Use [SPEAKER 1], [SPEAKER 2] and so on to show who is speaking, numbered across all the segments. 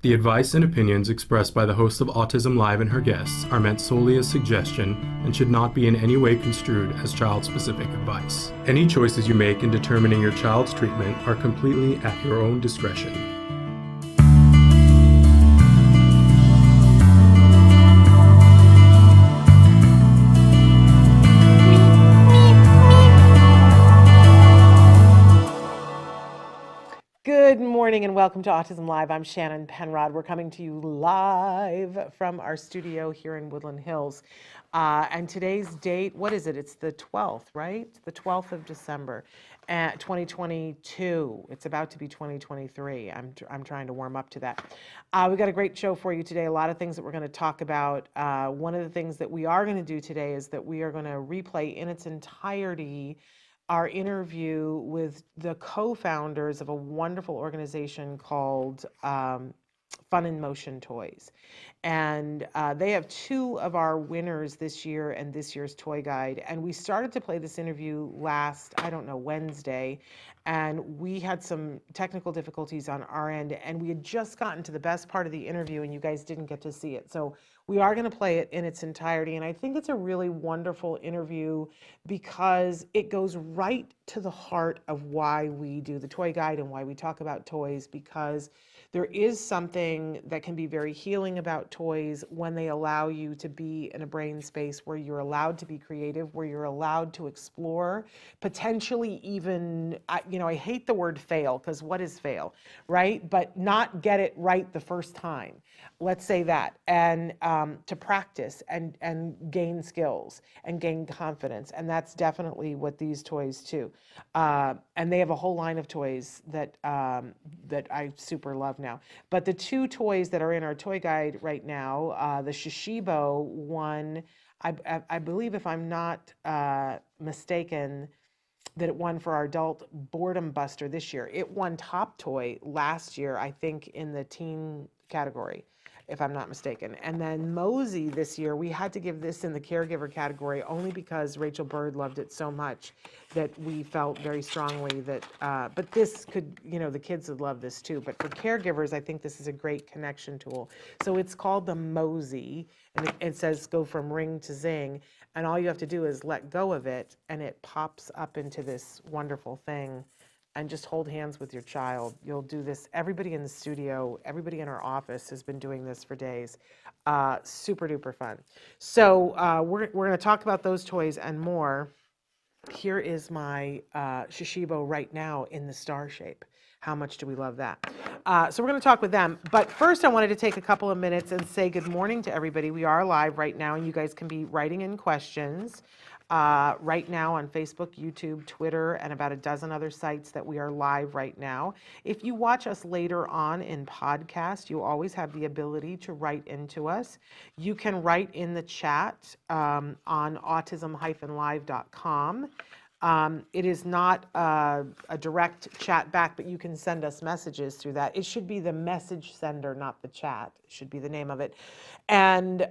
[SPEAKER 1] The advice and opinions expressed by the host of Autism Live and her guests are meant solely as suggestion and should not be in any way construed as child-specific advice. Any choices you make in determining your child's treatment are completely at your own discretion.
[SPEAKER 2] Good morning and welcome to Autism Live. I'm Shannon Penrod. We're coming to you live from our studio here in Woodland Hills. And today's date, what is it? It's the 12th, right? The 12th of December, 2022. It's about to be 2023. I'm trying to warm up to that. We've got a great show for you today. A lot of things that we're going to talk about. One of the things that we are going to do today is that we are going to replay in its entirety our interview with the co-founders of a wonderful organization called Fun in Motion Toys. And they have two of our winners this year and this year's toy guide. And we started to play this interview last, Wednesday. And we had some technical difficulties on our end. And we had just gotten to the best part of the interview and you guys didn't get to see it. So we are going to play it in its entirety. And I think it's a really wonderful interview because it goes right to the heart of why we do the toy guide and why we talk about toys, because there is something that can be very healing about toys when they allow you to be in a brain space where you're allowed to be creative, where you're allowed to explore, potentially even, I hate the word fail, because what is fail, right? But not get it right the first time. Let's say that. And to practice and gain skills and gain confidence. And that's definitely what these toys do. And they have a whole line of toys that I super love now. But the two toys that are in our toy guide right now, the Shishibo one, I believe, if I'm not mistaken, that it won for our adult boredom buster this year. It won top toy last year, I think, in the teen category, if I'm not mistaken. And then Mosey this year, we had to give this in the caregiver category only because Rachel Bird loved it so much that we felt very strongly that, but this could, the kids would love this too. But for caregivers, I think this is a great connection tool. So it's called the Mosey, and it says go from ring to zing. And all you have to do is let go of it, and it pops up into this wonderful thing. And just hold hands with your child. You'll do this. Everybody in the studio, everybody in our office has been doing this for days. Super duper fun. So we're going to talk about those toys and more. Here is my Shishibo right now in the star shape. How much do we love that? So we're going to talk with them. But first, I wanted to take a couple of minutes and say good morning to everybody. We are live right now, and you guys can be writing in questions. Right now on Facebook, YouTube, Twitter, and about a dozen other sites that we are live right now. If you watch us later on in podcast, you always have the ability to write into us. You can write in the chat on autism-live.com. It is not a direct chat back, but you can send us messages through that. It should be the message sender, not the chat. It should be the name of it. And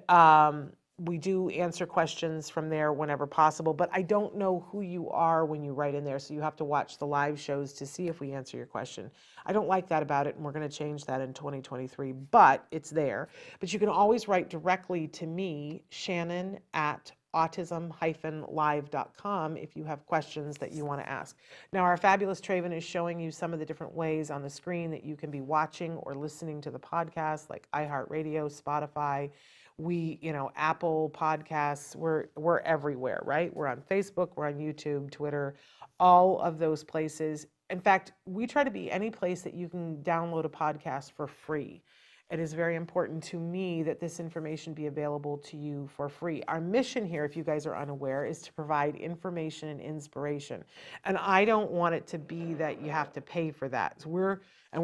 [SPEAKER 2] we do answer questions from there whenever possible, but I don't know who you are when you write in there, so you have to watch the live shows to see if we answer your question. I don't like that about it, and we're going to change that in 2023, but it's there. But you can always write directly to me, Shannon, at autism-live.com if you have questions that you want to ask. Now, our fabulous Traven is showing you some of the different ways on the screen that you can be watching or listening to the podcast, like iHeartRadio, Spotify. We, Apple Podcasts, we're everywhere, right? We're on Facebook, we're on YouTube, Twitter, all of those places. In fact, we try to be any place that you can download a podcast for free. It is very important to me that this information be available to you for free. Our mission here, if you guys are unaware, is to provide information and inspiration. And I don't want it to be that you have to pay for that. So we're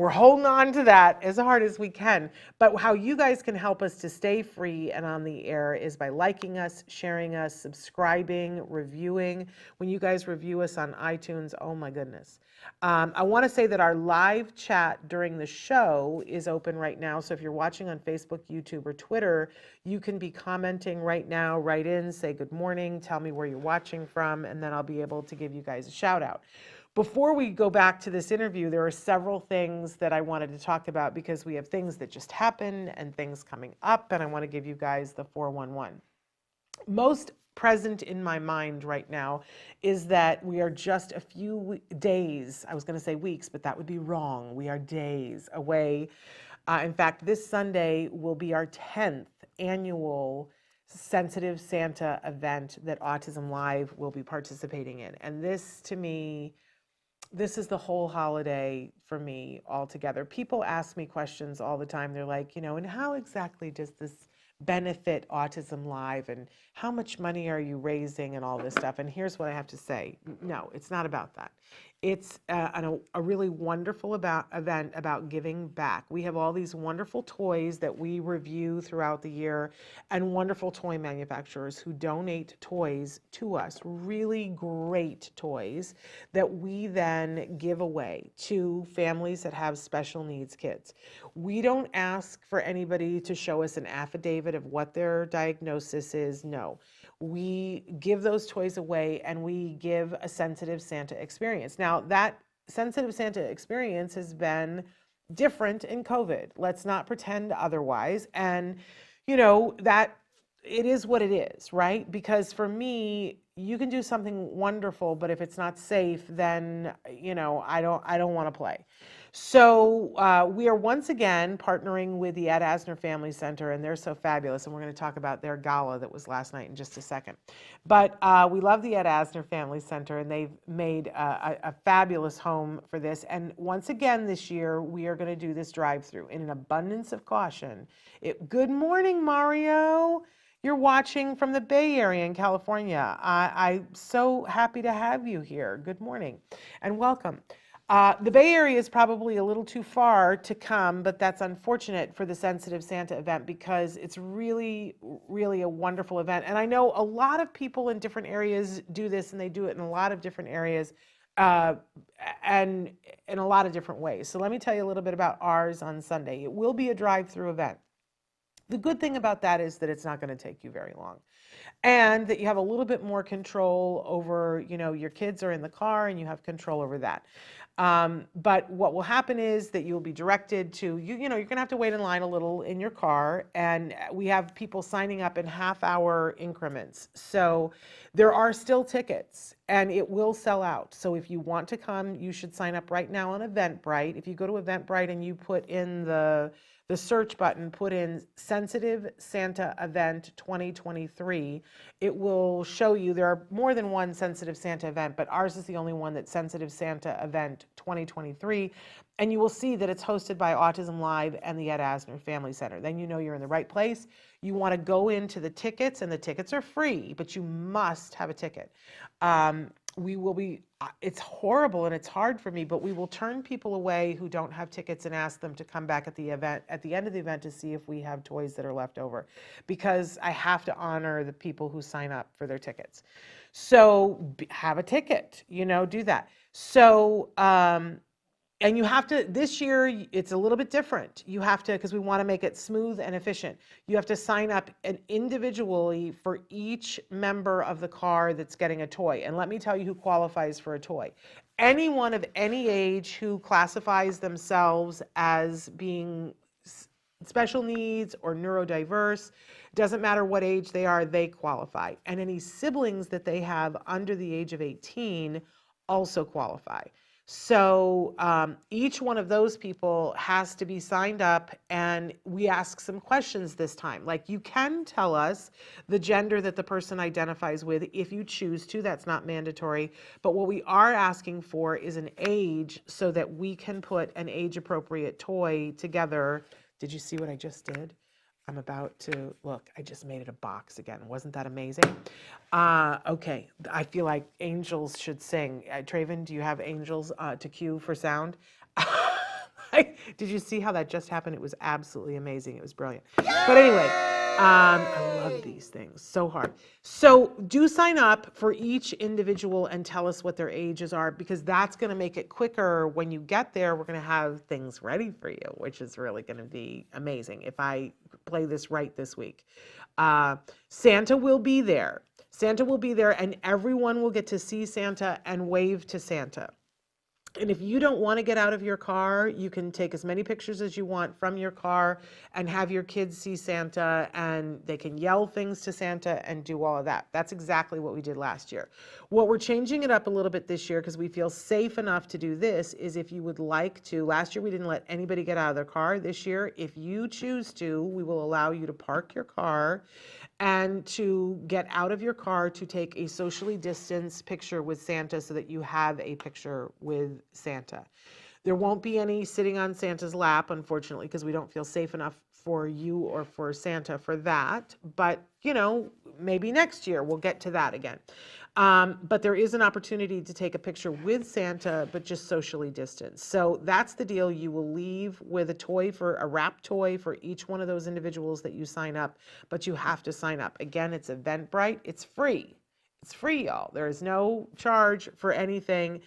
[SPEAKER 2] holding on to that as hard as we can. But how you guys can help us to stay free and on the air is by liking us, sharing us, subscribing, reviewing. When you guys review us on iTunes, oh my goodness. I want to say that our live chat during the show is open right now. So if you're watching on Facebook, YouTube, or Twitter, you can be commenting right now, write in, say good morning, tell me where you're watching from, and then I'll be able to give you guys a shout out. Before we go back to this interview, there are several things that I wanted to talk about because we have things that just happened and things coming up, and I want to give you guys the 411. Most present in my mind right now is that we are just a few days, I was going to say weeks, but that would be wrong. We are days away. In fact, this Sunday will be our 10th annual Sensitive Santa event that Autism Live will be participating in. And this, to me, this is the whole holiday for me altogether. People ask me questions all the time. They're like, and how exactly does this benefit Autism Live, and how much money are you raising and all this stuff? And here's what I have to say. No, it's not about that. It's a really wonderful event about giving back. We have all these wonderful toys that we review throughout the year, and wonderful toy manufacturers who donate toys to us, really great toys that we then give away to families that have special needs kids. We don't ask for anybody to show us an affidavit of what their diagnosis is. No. We give those toys away and we give a Sensitive Santa experience. Now, that Sensitive Santa experience has been different in COVID. Let's not pretend otherwise. And, that it is what it is, right? Because for me, you can do something wonderful, but if it's not safe, then, I don't want to play. So we are once again partnering with the Ed Asner Family Center, and they're so fabulous. And we're going to talk about their gala that was last night in just a second. But we love the Ed Asner Family Center, and they've made a fabulous home for this. And once again this year, we are going to do this drive-through in an abundance of caution. Good morning, Mario. You're watching from the Bay Area in California. I'm so happy to have you here. Good morning and welcome. The Bay Area is probably a little too far to come, but that's unfortunate for the Sensitive Santa event because it's really, really a wonderful event. And I know a lot of people in different areas do this, and they do it in a lot of different areas and in a lot of different ways. So let me tell you a little bit about ours on Sunday. It will be a drive-through event. The good thing about that is that it's not going to take you very long, and that you have a little bit more control over, your kids are in the car and you have control over that. But what will happen is that you'll be directed to, you're going to have to wait in line a little in your car, and we have people signing up in half-hour increments. So there are still tickets, and it will sell out. So if you want to come, you should sign up right now on Eventbrite. If you go to Eventbrite and you put in the search button, put in Sensitive Santa Event 2023, it will show you there are more than one Sensitive Santa event, but ours is the only one that's Sensitive Santa Event 2023. And you will see that it's hosted by Autism Live and the Ed Asner Family Center. Then you know you're in the right place. You want to go into the tickets, and the tickets are free, but you must have a ticket. We will be, it's horrible and it's hard for me, but we will turn people away who don't have tickets and ask them to come back at the event, at the end of the event, to see if we have toys that are left over, because I have to honor the people who sign up for their tickets. So have a ticket, do that. So, and you have to, this year, it's a little bit different. You have to, because we want to make it smooth and efficient, you have to sign up individually for each member of the car that's getting a toy. And let me tell you who qualifies for a toy. Anyone of any age who classifies themselves as being special needs or neurodiverse, doesn't matter what age they are, they qualify. And any siblings that they have under the age of 18 also qualify. So each one of those people has to be signed up, and we ask some questions this time. Like, you can tell us the gender that the person identifies with if you choose to. That's not mandatory. But what we are asking for is an age so that we can put an age-appropriate toy together. Did you see what I just did? I'm about to, look, I just made it a box again. Wasn't that amazing? Okay, I feel like angels should sing. Traven, do you have angels to cue for sound? Did you see how that just happened? It was absolutely amazing. It was brilliant. But anyway, I love these things, so hard. So do sign up for each individual and tell us what their ages are, because that's going to make it quicker. When you get there, we're going to have things ready for you, which is really going to be amazing if I play this right this week. Santa will be there. Santa will be there, and everyone will get to see Santa and wave to Santa. And if you don't want to get out of your car, you can take as many pictures as you want from your car and have your kids see Santa, and they can yell things to Santa and do all of that. That's exactly what we did last year. What we're changing it up a little bit this year because we feel safe enough to do this is if you would like to. Last year we didn't let anybody get out of their car. This year, if you choose to, we will allow you to park your car and to get out of your car to take a socially distanced picture with Santa so that you have a picture with Santa. There won't be any sitting on Santa's lap, unfortunately, because we don't feel safe enough for you or for Santa for that. But, you know, maybe next year we'll get to that again. But there is an opportunity to take a picture with Santa, but just socially distanced. So that's the deal. You will leave with a wrap toy for each one of those individuals that you sign up, but you have to sign up. Again, it's Eventbrite. It's free. It's free, y'all. There is no charge for anything.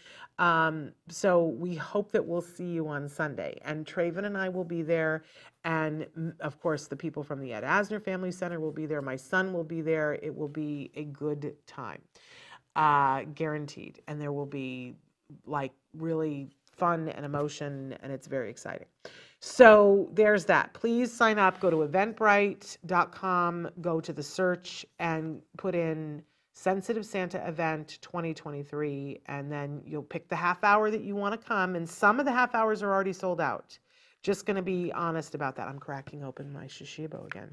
[SPEAKER 2] So we hope that we'll see you on Sunday. And Traven and I will be there. And of course, the people from the Ed Asner Family Center will be there. My son will be there. It will be a good time, guaranteed. And there will be like really fun and emotion, and it's very exciting. So there's that. Please sign up. Go to eventbrite.com, go to the search and put in Sensitive Santa Event 2023, and then you'll pick the half hour that you want to come. And some of the half hours are already sold out. Just going to be honest about that. I'm cracking open my Shishibo again.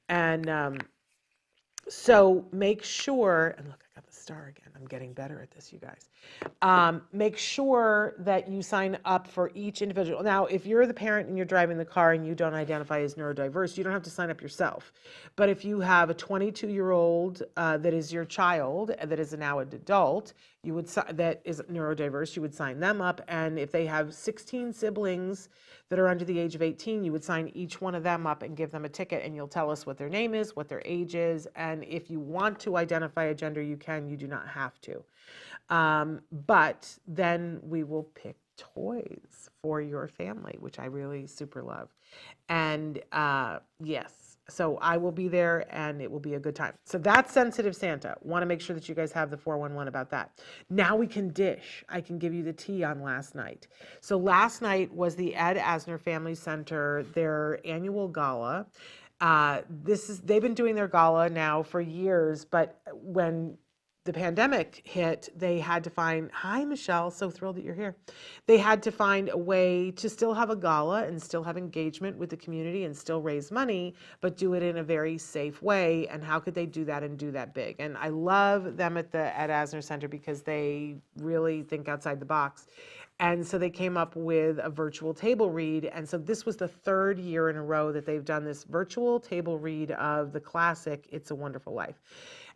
[SPEAKER 2] And so make sure, and look, I got the star again. I'm getting better at this, you guys. Make sure that you sign up for each individual. Now, if you're the parent and you're driving the car and you don't identify as neurodiverse, you don't have to sign up yourself. But if you have a 22-year-old that is your child, that is now an adult, that is neurodiverse, you would sign them up. And if they have 16 siblings that are under the age of 18, you would sign each one of them up and give them a ticket, and you'll tell us what their name is, what their age is, and if you want to identify a gender, you can. You do not have to. But then we will pick toys for your family, which I really super love. And yes, so I will be there and it will be a good time. So that's Sensitive Santa. Want to make sure that you guys have the 411 about that. Now we can dish. I can give you the tea on last night. So last night was the Ed Asner Family Center, their annual gala. They've been doing their gala now for years, but when the pandemic hit, they had to find, hi, Michelle, so thrilled that you're here. They had to find a way to still have a gala and still have engagement with the community and still raise money, but do it in a very safe way. And how could they do that and do that big? And I love them at the Ed Asner Center because they really think outside the box. And so they came up with a virtual table read. And so this was the third year in a row that they've done this virtual table read of the classic, It's a Wonderful Life.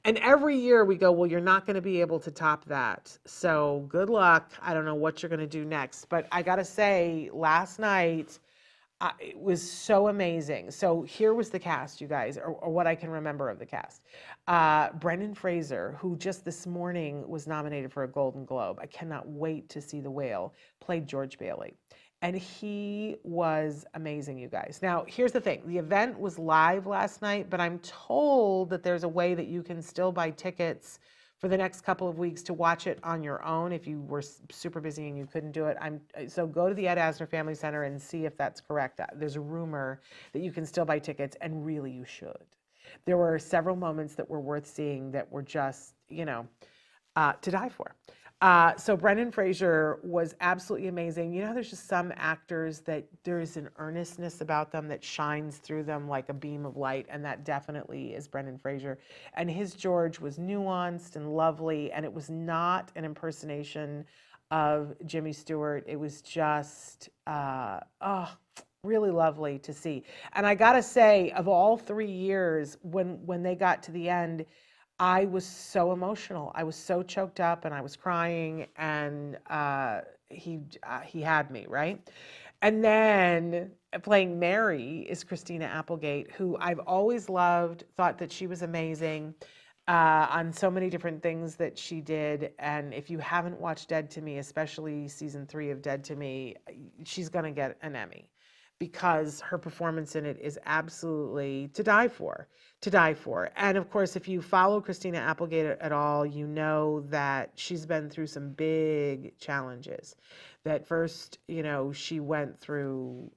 [SPEAKER 2] And every year we go, well, you're not going to be able to top that. So good luck. I don't know what you're going to do next. But I got to say, last night, it was so amazing. So here was the cast, you guys, or what I can remember of the cast. Brendan Fraser, who just this morning was nominated for a Golden Globe. I cannot wait to see The Whale, played George Bailey. And he was amazing, you guys. Now, here's the thing. The event was live last night, but I'm told that there's a way that you can still buy tickets for the next couple of weeks to watch it on your own if you were super busy and you couldn't do it. So go to the Ed Asner Family Center and see if that's correct. There's a rumor that you can still buy tickets, and really you should. There were several moments that were worth seeing that were just, to die for. So Brendan Fraser was absolutely amazing. You know, there's just some actors that there is an earnestness about them that shines through them like a beam of light, and that definitely is Brendan Fraser. And his George was nuanced and lovely, and it was not an impersonation of Jimmy Stewart. It was just, really lovely to see. And I gotta say, of all 3 years, when they got to the end, I was so emotional. I was so choked up and I was crying, and he had me, right? And then playing Mary is Christina Applegate, who I've always loved, thought that she was amazing on so many different things that she did. And if you haven't watched Dead to Me, especially season 3 of Dead to Me, she's gonna get an Emmy, because her performance in it is absolutely to die for, to die for. And of course, if you follow Christina Applegate at all, you know that she's been through some big challenges. That first, she went through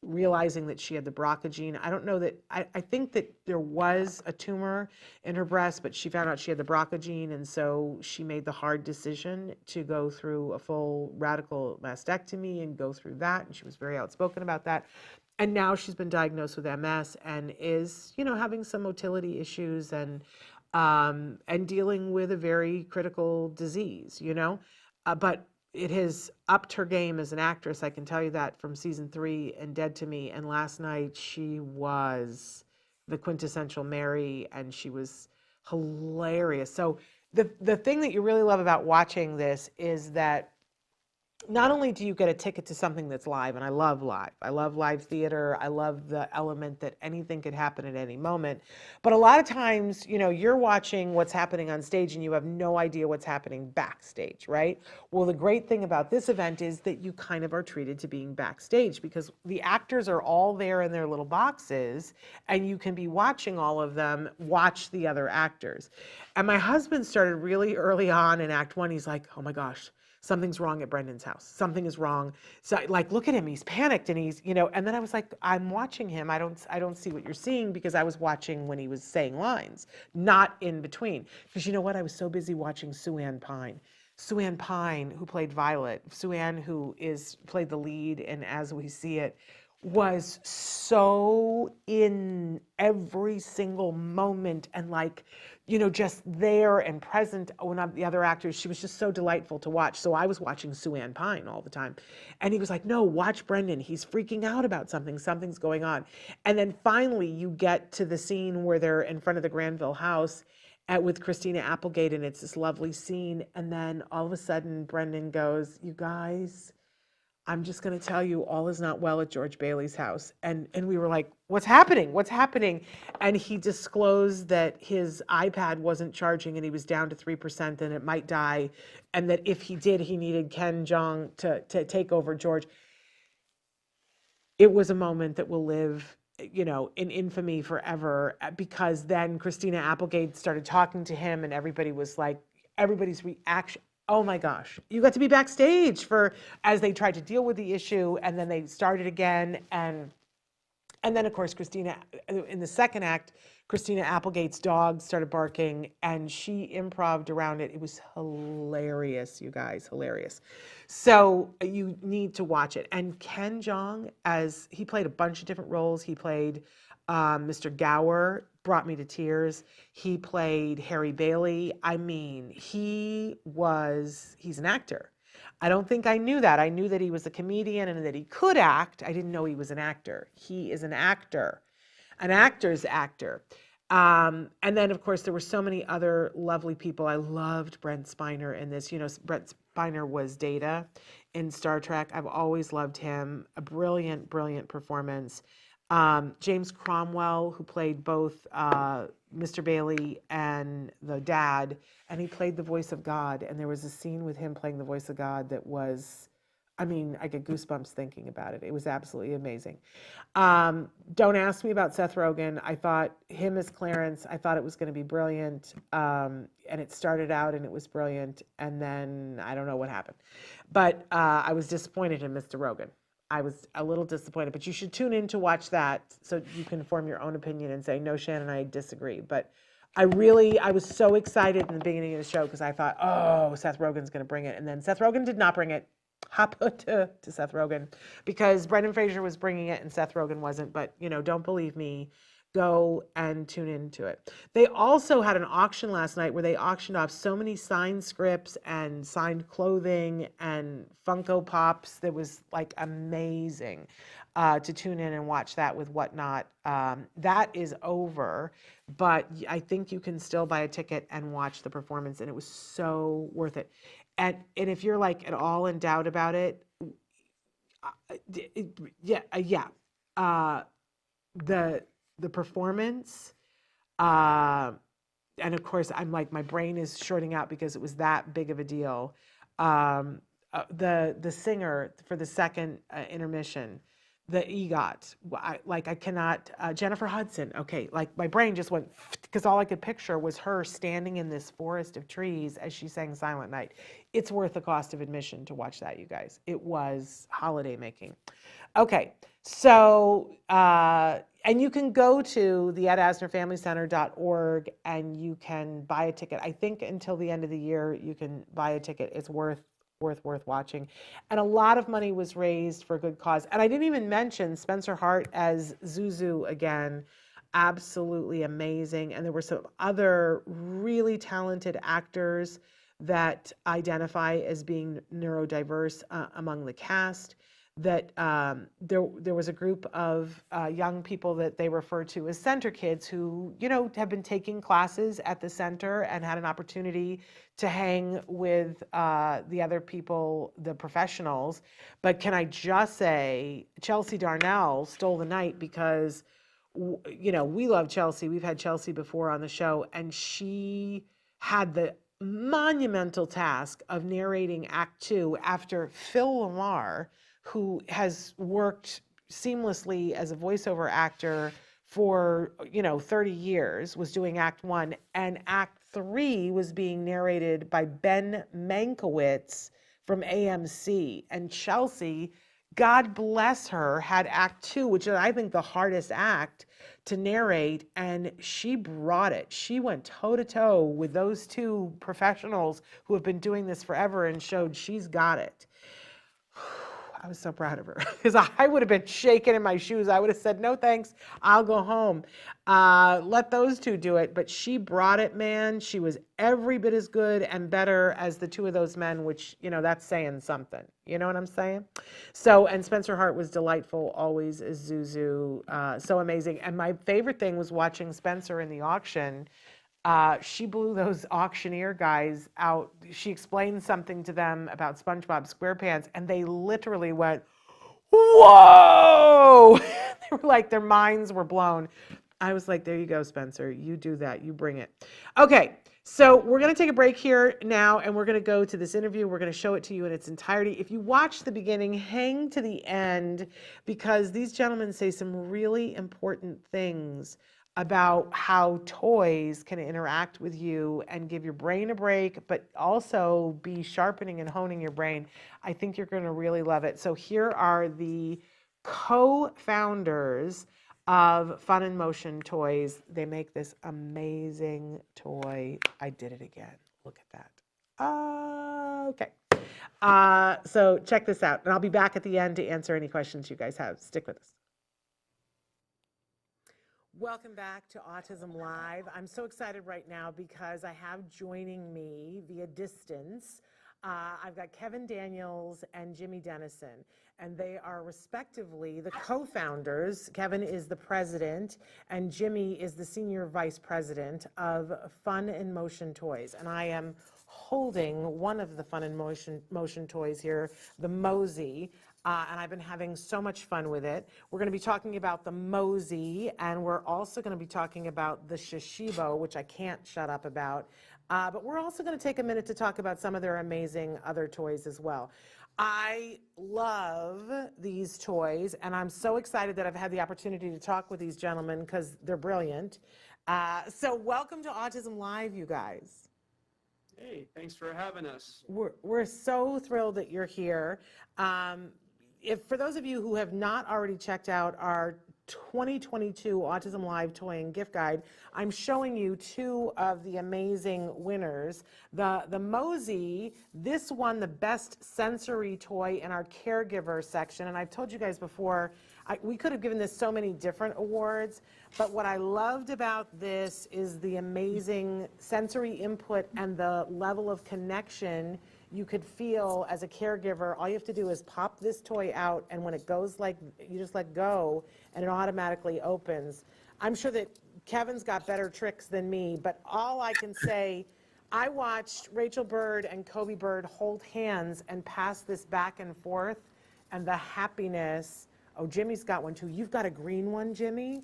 [SPEAKER 2] realizing that she had the BRCA gene. I don't know that, I think that there was a tumor in her breast, but she found out she had the BRCA gene, and so she made the hard decision to go through a full radical mastectomy and go through that, and she was very outspoken about that. And now she's been diagnosed with MS and is, having some motility issues and dealing with a very critical disease, but it has upped her game as an actress. I can tell you that from season 3 and Dead to Me. And last night she was the quintessential Mary, and she was hilarious. So the thing that you really love about watching this is that not only do you get a ticket to something that's live, and I love live theater. I love the element that anything could happen at any moment. But a lot of times, you're watching what's happening on stage and you have no idea what's happening backstage, right? Well, the great thing about this event is that you kind of are treated to being backstage, because the actors are all there in their little boxes and you can be watching all of them watch the other actors. And my husband started really early on in Act 1. He's like, oh my gosh, something's wrong at Brendan's house. Something is wrong. So like, look at him, he's panicked, and he's, and then I was like, I'm watching him. I don't see what you're seeing, because I was watching when he was saying lines, not in between. Because you know what? I was so busy watching Sue Ann Pine. Sue Ann Pine, who played Violet, Sue Ann, who played the lead in As We See It, was so in every single moment and just there and present when the other actors. She was just so delightful to watch. So I was watching Sue Ann Pine all the time. And he was like, no, watch Brendan. He's freaking out about something. Something's going on. And then finally you get to the scene where they're in front of the Granville house with Christina Applegate, and it's this lovely scene. And then all of a sudden Brendan goes, you guys, I'm just going to tell you, all is not well at George Bailey's house. And we were like, what's happening? What's happening? And he disclosed that his iPad wasn't charging and he was down to 3% and it might die. And that if he did, he needed Ken Jeong to take over George. It was a moment that will live, in infamy forever, because then Christina Applegate started talking to him and everybody's reaction. Oh my gosh, you got to be backstage as they tried to deal with the issue, and then they started again. And then of course, in the second act, Christina Applegate's dog started barking and she improv'd around it. It was hilarious, you guys, hilarious. So you need to watch it. And Ken Jeong, he played a bunch of different roles. He played Mr. Gower, brought me to tears. He played Harry Bailey. I mean, he's an actor. I don't think I knew that. I knew that he was a comedian and that he could act. I didn't know he was an actor. He is an actor, an actor's actor. And then, of course, there were so many other lovely people. I loved Brent Spiner in this. Brent Spiner was Data in Star Trek. I've always loved him. A brilliant, brilliant performance. James Cromwell, who played both Mr. Bailey and the dad, and he played the voice of God. And there was a scene with him playing the voice of God that was, I get goosebumps thinking about it. It was absolutely amazing. Don't ask me about Seth Rogen. I thought him as Clarence, I thought it was going to be brilliant. And it started out and it was brilliant. And then I don't know what happened. But I was disappointed in Mr. Rogen. I was a little disappointed, but you should tune in to watch that so you can form your own opinion and say, no, Shannon, I disagree. But I was so excited in the beginning of the show because I thought, oh, Seth Rogen's going to bring it. And then Seth Rogen did not bring it. Hop to Seth Rogen, because Brendan Fraser was bringing it and Seth Rogen wasn't. But, don't believe me. Go and tune into it. They also had an auction last night where they auctioned off so many signed scripts and signed clothing and Funko Pops. That was amazing to tune in and watch that with Whatnot. That is over, but I think you can still buy a ticket and watch the performance, and it was so worth it. And if you're at all in doubt about it, the performance, and of course I'm my brain is shorting out because it was that big of a deal. the singer for the second intermission, the EGOT. I cannot, Jennifer Hudson. Okay, like my brain just went, because all I could picture was her standing in this forest of trees as she sang Silent Night. It's worth the cost of admission to watch that, you guys. It was holiday making. Okay, so, and you can go to the edasnerfamilycenter.org and you can buy a ticket. I think until the end of the year, you can buy a ticket. It's worth watching. And a lot of money was raised for a good cause. And I didn't even mention Spencer Hart as Zuzu again. Absolutely amazing. And there were some other really talented actors that identify as being neurodiverse among the cast. That there was a group of young people that they refer to as center kids who, you know, have been taking classes at the center and had an opportunity to hang with the other people, the professionals. But can I just say, Chelsea Darnell stole the night because, you know, we love Chelsea. We've had Chelsea before on the show, and she had the monumental task of narrating Act 2 after Phil Lamar, who has worked seamlessly as a voiceover actor for, you know, 30 years, was doing Act 1, and Act 3 was being narrated by Ben Mankiewicz from AMC. And Chelsea, God bless her, had Act 2, which is, I think, the hardest act to narrate, and she brought it. She went toe-to-toe with those two professionals who have been doing this forever and showed she's got it. I was so proud of her because I would have been shaking in my shoes. I would have said, no, thanks. I'll go home. Let those two do it. But she brought it, man. She was every bit as good and better as the two of those men, which, you know, that's saying something. You know what I'm saying? So, and Spencer Hart was delightful always as Zuzu. So amazing. And my favorite thing was watching Spencer in the auction. She blew those auctioneer guys out. She explained something to them about SpongeBob SquarePants, and they literally went, whoa! They were like, their minds were blown. I was like, there you go, Spencer. You do that. You bring it. Okay, so we're going to take a break here now, and we're going to go to this interview. We're going to show it to you in its entirety. If you watch the beginning, hang to the end, because these gentlemen say some really important things about how toys can interact with you and give your brain a break, but also be sharpening and honing your brain. I think you're going to really love it. So here are the co-founders of Fun in Motion Toys. They make this amazing toy. I did it again. Look at that. Okay. So check this out, and I'll be back at the end to answer any questions you guys have. Stick with us. Welcome back to Autism Live. I'm so excited right now because I have joining me via distance, I've got Kevin Daniels and Jimi Dennison, and they are respectively the co-founders. Kevin is the president, and Jimi is the senior vice president of Fun in Motion Toys. And I am holding one of the Fun in Motion toys here, the Mosey. And I've been having so much fun with it. We're going to be talking about the Mosey, and we're also going to be talking about the Shishibo, which I can't shut up about. But we're also going to take a minute to talk about some of their amazing other toys as well. I love these toys, and I'm so excited that I've had the opportunity to talk with these gentlemen because they're brilliant. So welcome to Autism Live, you guys.
[SPEAKER 3] Hey, thanks for having us.
[SPEAKER 2] We're so thrilled that you're here. If for those of you who have not already checked out our 2022 Autism Live Toy and Gift Guide, I'm showing you two of the amazing winners. The Mosey, this won the best sensory toy in our caregiver section, and I've told you guys before, we could have given this so many different awards, but what I loved about this is the amazing sensory input and the level of connection you could feel as a caregiver. All you have to do is pop this toy out, and when it goes, like, you just let go and it automatically opens. I'm sure that Kevin's got better tricks than me, but all I can say, I watched Rachel Bird and Kobe Bird hold hands and pass this back and forth, and the happiness. Oh, Jimmy's got one too. You've got a green one, Jimi?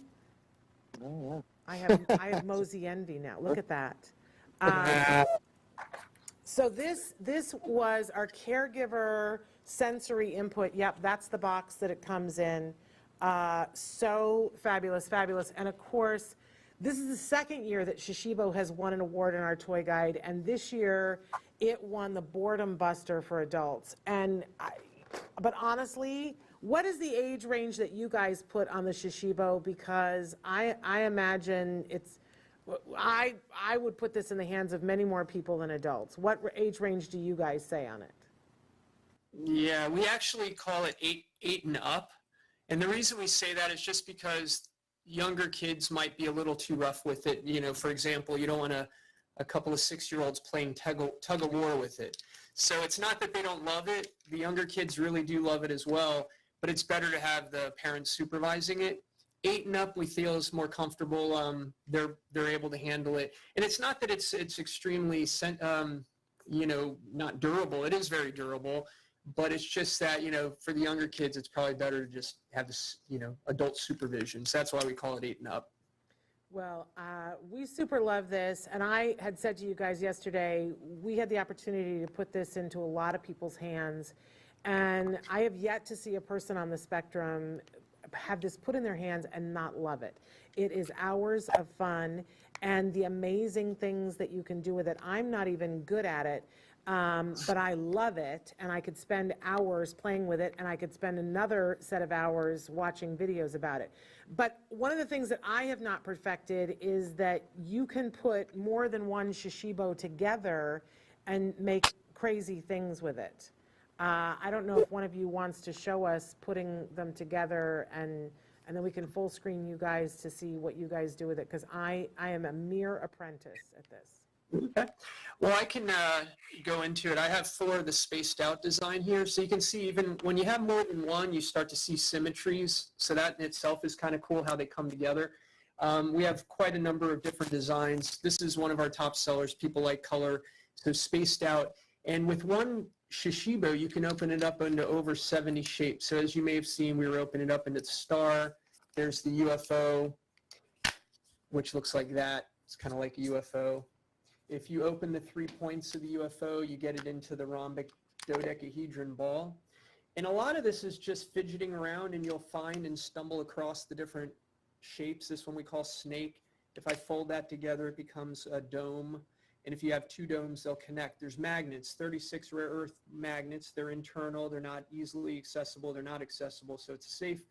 [SPEAKER 4] Oh,
[SPEAKER 2] I have Mosey envy now. Look at that. So this was our caregiver sensory input. Yep, that's the box that it comes in. So fabulous, fabulous. And of course, this is the second year that Shishibo has won an award in our toy guide, and this year it won the Boredom Buster for adults. But honestly, what is the age range that you guys put on the Shishibo? Because I imagine I would put this in the hands of many more people than adults. What age range do you guys say on it?
[SPEAKER 3] Yeah, we actually call it eight and up. And the reason we say that is just because younger kids might be a little too rough with it. You know, for example, you don't want a couple of 6-year-olds playing tug of war with it. So it's not that they don't love it. The younger kids really do love it as well, but it's better to have the parents supervising it. 8 and up, we feel is more comfortable. They're able to handle it, and it's not that it's extremely, not durable. It is very durable, but it's just that for the younger kids, it's probably better to just have this adult supervision. So that's why we call it 8 and up.
[SPEAKER 2] Well, we super love this, and I had said to you guys yesterday, we had the opportunity to put this into a lot of people's hands, and I have yet to see a person on the spectrum have this put in their hands and not love it. It is hours of fun and the amazing things that you can do with it. I'm not even good at it, but I love it, and I could spend hours playing with it, and I could spend another set of hours watching videos about it. But one of the things that I have not perfected is that you can put more than one Shishibo together and make crazy things with it. I don't know if one of you wants to show us putting them together, and then we can full screen you guys to see what you guys do with it, because I am a mere apprentice at this.
[SPEAKER 3] Okay. Well, I can go into it. I have 4 of the spaced out design here. So you can see even when you have more than one, you start to see symmetries. So that in itself is kind of cool how they come together. We have quite a number of different designs. This is one of our top sellers. People like color, so spaced out. And with one Shishibo, you can open it up into over 70 shapes. So as you may have seen, we were opening it up into the star. There's the UFO, which looks like that. It's kind of like a UFO. If you open the 3 points of the UFO, you get it into the rhombic dodecahedron ball. And a lot of this is just fidgeting around, and you'll find and stumble across the different shapes. This one we call snake. If I fold that together, it becomes a dome. And if you have 2 domes, they'll connect. There's magnets, 36 rare earth magnets. They're internal. They're not easily accessible. They're not accessible. So it's a safe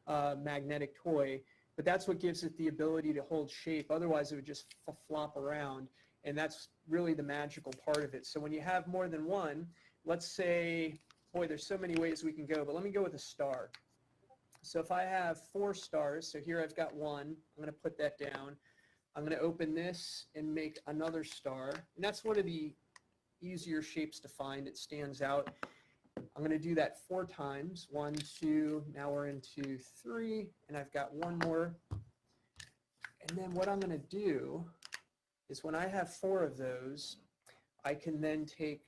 [SPEAKER 3] magnetic toy. But that's what gives it the ability to hold shape. Otherwise, it would just flop around. And that's really the magical part of it. So when you have more than one, let's say, boy, there's so many ways we can go. But let me go with a star. So if I have 4 stars, so here I've got 1. I'm going to put that down. I'm going to open this and make another star. And that's one of the easier shapes to find. It stands out. I'm going to do that 4 times. 1, 2, now we're into 3, and I've got 1 more. And then what I'm going to do is when I have 4 of those, I can then take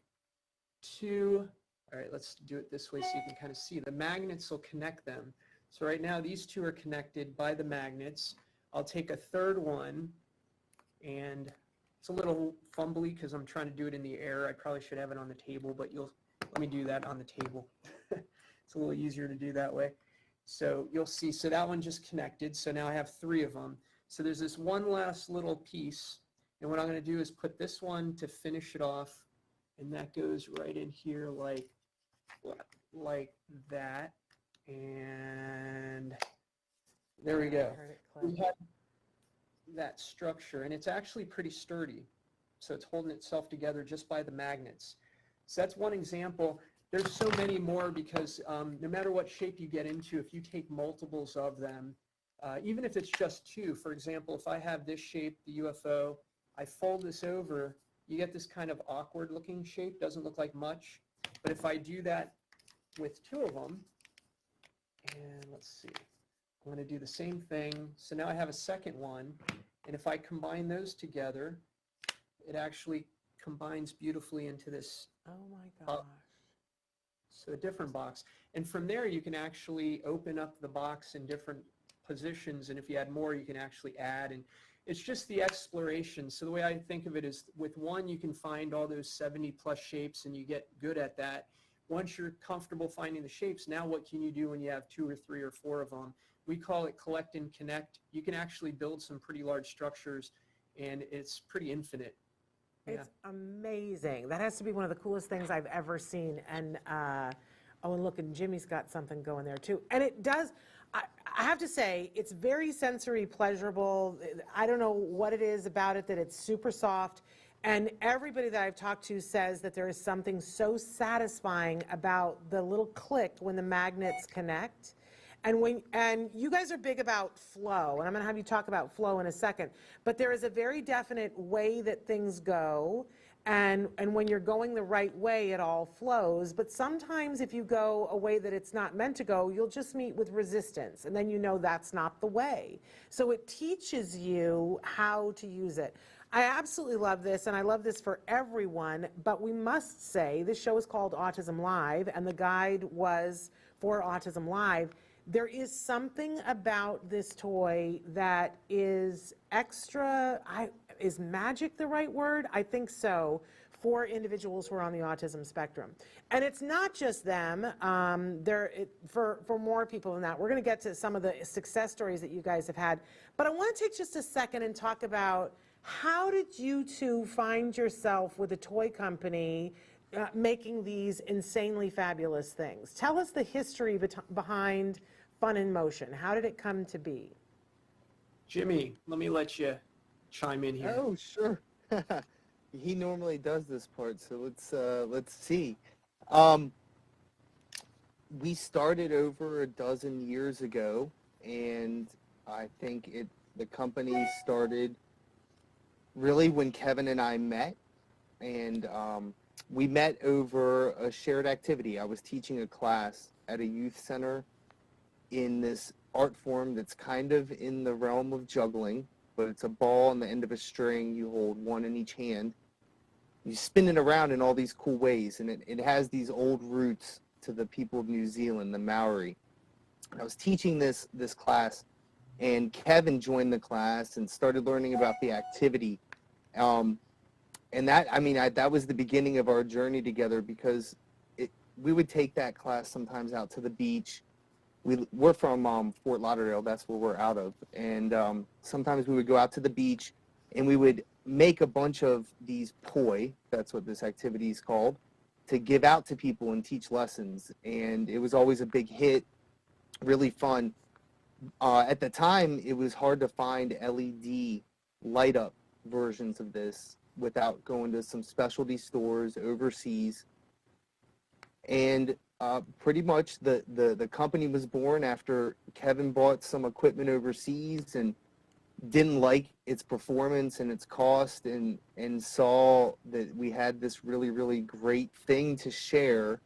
[SPEAKER 3] 2. All right, let's do it this way so you can kind of see. The magnets will connect them. So right now these 2 are connected by the magnets. I'll take a 3rd one, and it's a little fumbly because I'm trying to do it in the air. I probably should have it on the table, but let me do that on the table. It's a little easier to do that way. So you'll see, so that one just connected. So now I have 3 of them. So there's this one last little piece, and what I'm going to do is put this one to finish it off, and that goes right in here like that, and there we go. We have that structure, and it's actually pretty sturdy. So it's holding itself together just by the magnets. So that's one example. There's so many more because no matter what shape you get into, if you take multiples of them, even if it's just 2, for example, if I have this shape, the UFO, I fold this over, you get this kind of awkward looking shape, doesn't look like much. But if I do that with 2 of them, and let's see, I'm going to do the same thing. So now I have a second one, and if I combine those together, it actually combines beautifully into this.
[SPEAKER 2] Oh my gosh.
[SPEAKER 3] So a different box. And from there, you can actually open up the box in different positions, and if you add more, you can actually add. And it's just the exploration. So the way I think of it is with one, you can find all those 70 plus shapes and you get good at that. Once you're comfortable finding the shapes, now what can you do when you have 2 or 3 or 4 of them? We call it collect and connect. You can actually build some pretty large structures and it's pretty infinite.
[SPEAKER 2] It's amazing. That has to be one of the coolest things I've ever seen. And oh, and look, and Jimmy's got something going there too. And it does, I have to say, it's very sensory pleasurable. I don't know what it is about it, that it's super soft. And everybody that I've talked to says that there is something so satisfying about the little click when the magnets connect. And you guys are big about flow, and I'm going to have you talk about flow in a second, but there is a very definite way that things go, and when you're going the right way, it all flows. But sometimes if you go a way that it's not meant to go, you'll just meet with resistance, and then you know that's not the way. So it teaches you how to use it. I absolutely love this, and I love this for everyone, but we must say this show is called Autism Live, and the guide was for Autism Live. There is something about this toy that is extra, is magic the right word? I think so, for individuals who are on the autism spectrum. And it's not just them, for more people than that. We're gonna get to some of the success stories that you guys have had, but I wanna take just a second and talk about how did you two find yourself with a toy company making these insanely fabulous things? Tell us the history behind Fun in Motion. How did it come to be?
[SPEAKER 3] Jimmy, let me let you chime in here.
[SPEAKER 4] Oh, sure. He normally does this part, so let's see. We started over a dozen years ago, and I think the company started really when Kevin and I met, and we met over a shared activity. I was teaching a class at a youth center in this art form that's kind of in the realm of juggling, but it's a ball on the end of a string. You hold one in each hand. You spin it around in all these cool ways, and it has these old roots to the people of New Zealand, the Maori. I was teaching this class, and Kevin joined the class and started learning about the activity. And that was the beginning of our journey together, because we would take that class sometimes out to the beach. We're from Fort Lauderdale, that's where we're out of, and sometimes we would go out to the beach and we would make a bunch of these poi, that's what this activity is called, to give out to people and teach lessons, and it was always a big hit, really fun. At the time, it was hard to find LED light-up versions of this without going to some specialty stores overseas, and pretty much the company was born after Kevin bought some equipment overseas and didn't like its performance and its cost, and saw that we had this really, really great thing to share,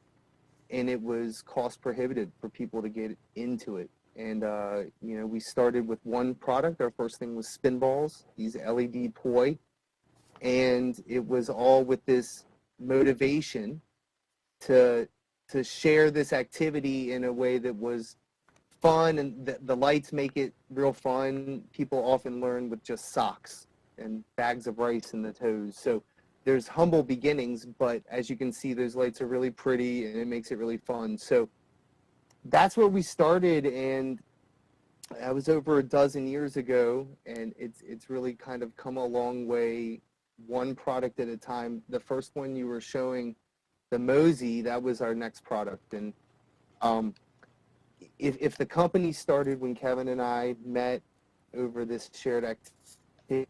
[SPEAKER 4] and it was cost prohibitive for people to get into it. And we started with one product. Our first thing was spin balls, these LED poi, and it was all with this motivation to share this activity in a way that was fun, and the lights make it real fun. People often learn with just socks and bags of rice in the toes. So there's humble beginnings, but as you can see, those lights are really pretty and it makes it really fun. So that's where we started, and that was over a dozen years ago, and it's really kind of come a long way, one product at a time. The first one you were showing, the Mosey, that was our next product. And if the company started when Kevin and I met over this shared activity,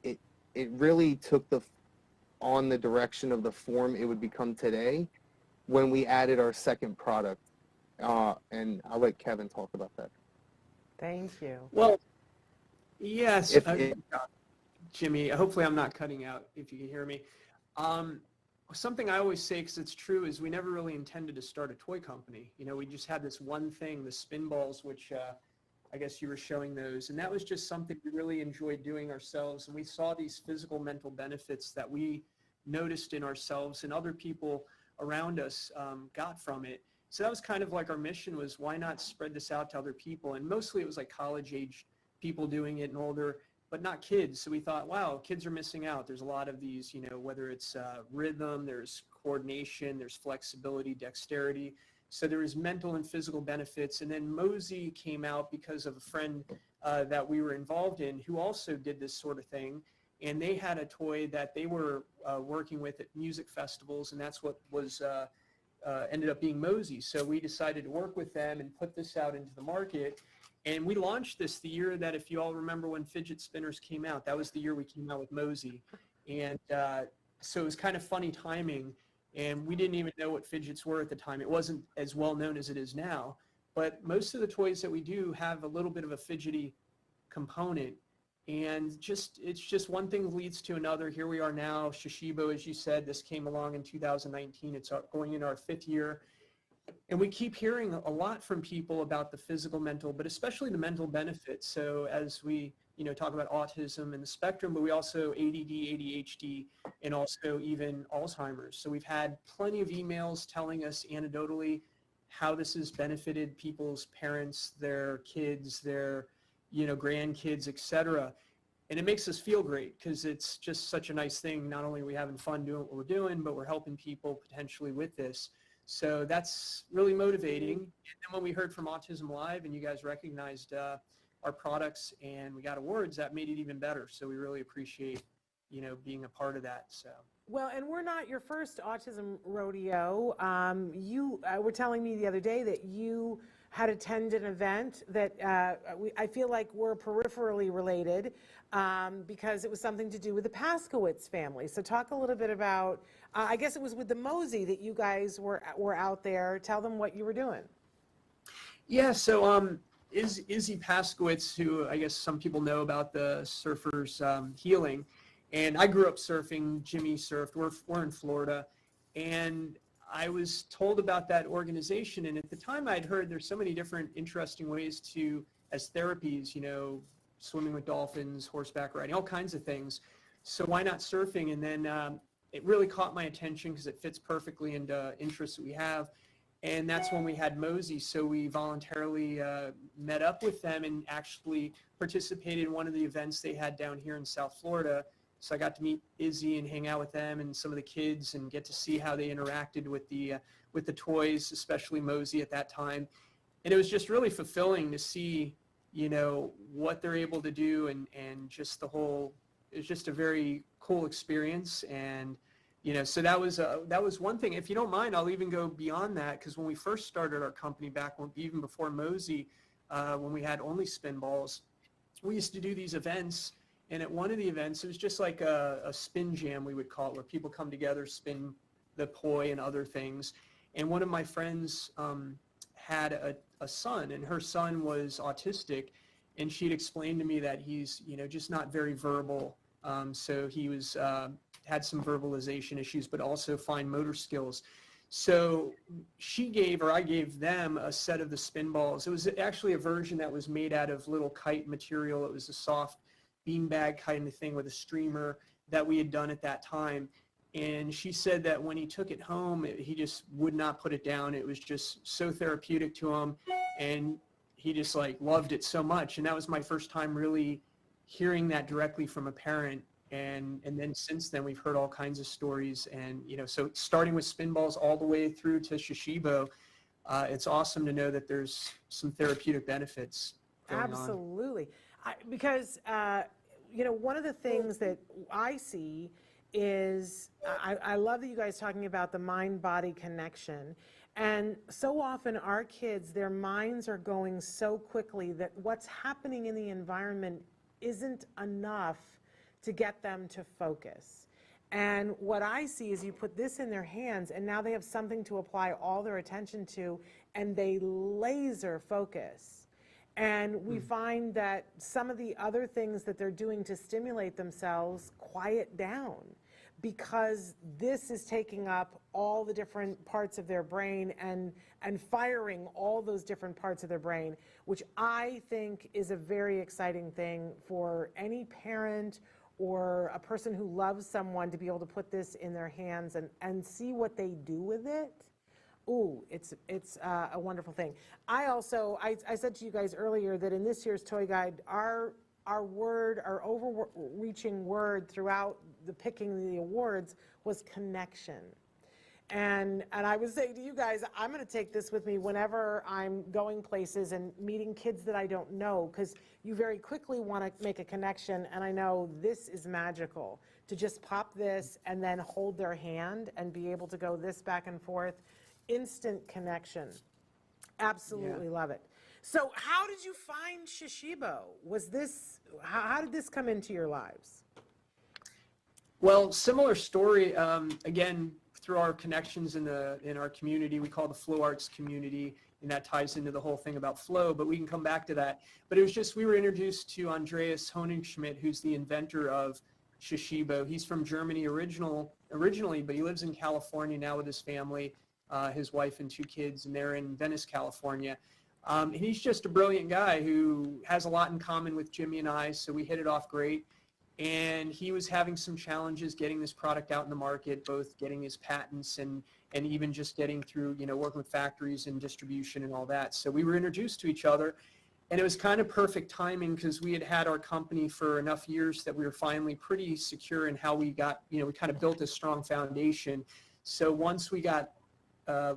[SPEAKER 4] it really took on the direction of the form it would become today when we added our second product. And I'll let Kevin talk about that.
[SPEAKER 2] Thank you.
[SPEAKER 3] Well, yes, Jimmy, hopefully I'm not cutting out if you can hear me. Something I always say, because it's true, is we never really intended to start a toy company. We just had this one thing, the spin balls, which I guess you were showing those. And that was just something we really enjoyed doing ourselves. And we saw these physical, mental benefits that we noticed in ourselves and other people around us got from it. So that was kind of like our mission, was why not spread this out to other people? And mostly it was like college age people doing it and older. but not kids. So we thought, wow, kids are missing out. There's a lot of these, whether it's rhythm, there's coordination, there's flexibility, dexterity. So there was mental and physical benefits. And then Mosey came out because of a friend that we were involved in who also did this sort of thing. And they had a toy that they were working with at music festivals, and that's what was ended up being Mosey. So we decided to work with them and put this out into the market. And we launched this the year that, if you all remember when fidget spinners came out, that was the year we came out with Mosey. And so it was kind of funny timing. And we didn't even know what fidgets were at the time. It wasn't as well known as it is now. But most of the toys that we do have a little bit of a fidgety component. And it's just one thing leads to another. Here we are now, Shishibo, as you said, this came along in 2019. It's going into our 5th year. And we keep hearing a lot from people about the physical, mental, but especially the mental benefits. So as we, talk about autism and the spectrum, but we also ADD, ADHD, and also even Alzheimer's. So we've had plenty of emails telling us anecdotally how this has benefited people's parents, their kids, their grandkids, etc. And it makes us feel great because it's just such a nice thing. Not only are we having fun doing what we're doing, but we're helping people potentially with this. So that's really motivating. And then when we heard from Autism Live and you guys recognized our products and we got awards, that made it even better. So we really appreciate, being a part of that. So.
[SPEAKER 2] Well, and we're not your first autism rodeo. You were telling me the other day that you had attended an event that I feel like we're peripherally related because it was something to do with the Paskowitz family. So talk a little bit about, I guess it was with the Mosey that you guys were out there. Tell them what you were doing.
[SPEAKER 3] Yeah, so Izzy Paskowitz, who I guess some people know about the surfers healing, and I grew up surfing. Jimi surfed. We're in Florida, and I was told about that organization, and at the time I'd heard there's so many different interesting ways to, as therapies, swimming with dolphins, horseback riding, all kinds of things. So why not surfing? And then it really caught my attention because it fits perfectly into interests that we have. And that's when we had Mosey. So we voluntarily met up with them and actually participated in one of the events they had down here in South Florida. So I got to meet Izzy and hang out with them and some of the kids and get to see how they interacted with the toys, especially Mosey at that time. And it was just really fulfilling to see, what they're able to do and just the whole, it was just a very cool experience. And, so that was one thing. If you don't mind, I'll even go beyond that, because when we first started our company back even before Mosey, when we had only spin balls, we used to do these events. And at one of the events, it was just like a spin jam, we would call it, where people come together, spin the poi and other things. And one of my friends had a son, and her son was autistic, and she'd explained to me that he's, just not very verbal. So he was had some verbalization issues, but also fine motor skills. So I gave them a set of the spin balls. It was actually a version that was made out of little kite material. It was a soft beanbag kind of thing with a streamer that we had done at that time. And she said that when he took it home, he just would not put it down. It was just so therapeutic to him, and he just loved it so much. And that was my first time really hearing that directly from a parent. And then since then, we've heard all kinds of stories. And, so starting with spin balls all the way through to Shishibo, it's awesome to know that there's some therapeutic benefits going on.
[SPEAKER 2] Absolutely. Because, one of the things that I see is I love that you guys talking about the mind-body connection. And so often our kids, their minds are going so quickly that what's happening in the environment isn't enough to get them to focus. And what I see is you put this in their hands, and now they have something to apply all their attention to, and they laser focus. And we find that some of the other things that they're doing to stimulate themselves quiet down, because this is taking up all the different parts of their brain and firing all those different parts of their brain, which I think is a very exciting thing for any parent or a person who loves someone to be able to put this in their hands and see what they do with it. Ooh, it's a wonderful thing. I said to you guys earlier that in this year's toy guide, our our word, our overreaching word throughout the picking the awards was connection. And I was saying to you guys, I'm going to take this with me whenever I'm going places and meeting kids that I don't know, because you very quickly want to make a connection. And I know this is magical to just pop this and then hold their hand and be able to go this back and forth. Instant connection. Absolutely love it. So how did you find Shishibo? Was this, how did this come into your lives?
[SPEAKER 3] Well, similar story. Again, through our connections in our community, we call the flow arts community, and that ties into the whole thing about flow, but we can come back to that. But it was just, we were introduced to Andreas Honigschmidt, who's the inventor of Shishibo. He's from Germany originally, but he lives in California now with his family, his wife and 2 kids, and they're in Venice, California. And he's just a brilliant guy who has a lot in common with Jimmy and I, so we hit it off great. And he was having some challenges getting this product out in the market, both getting his patents and even just getting through, working with factories and distribution and all that. So we were introduced to each other, and it was kind of perfect timing because we had our company for enough years that we were finally pretty secure in how we got, we kind of built a strong foundation. So once we got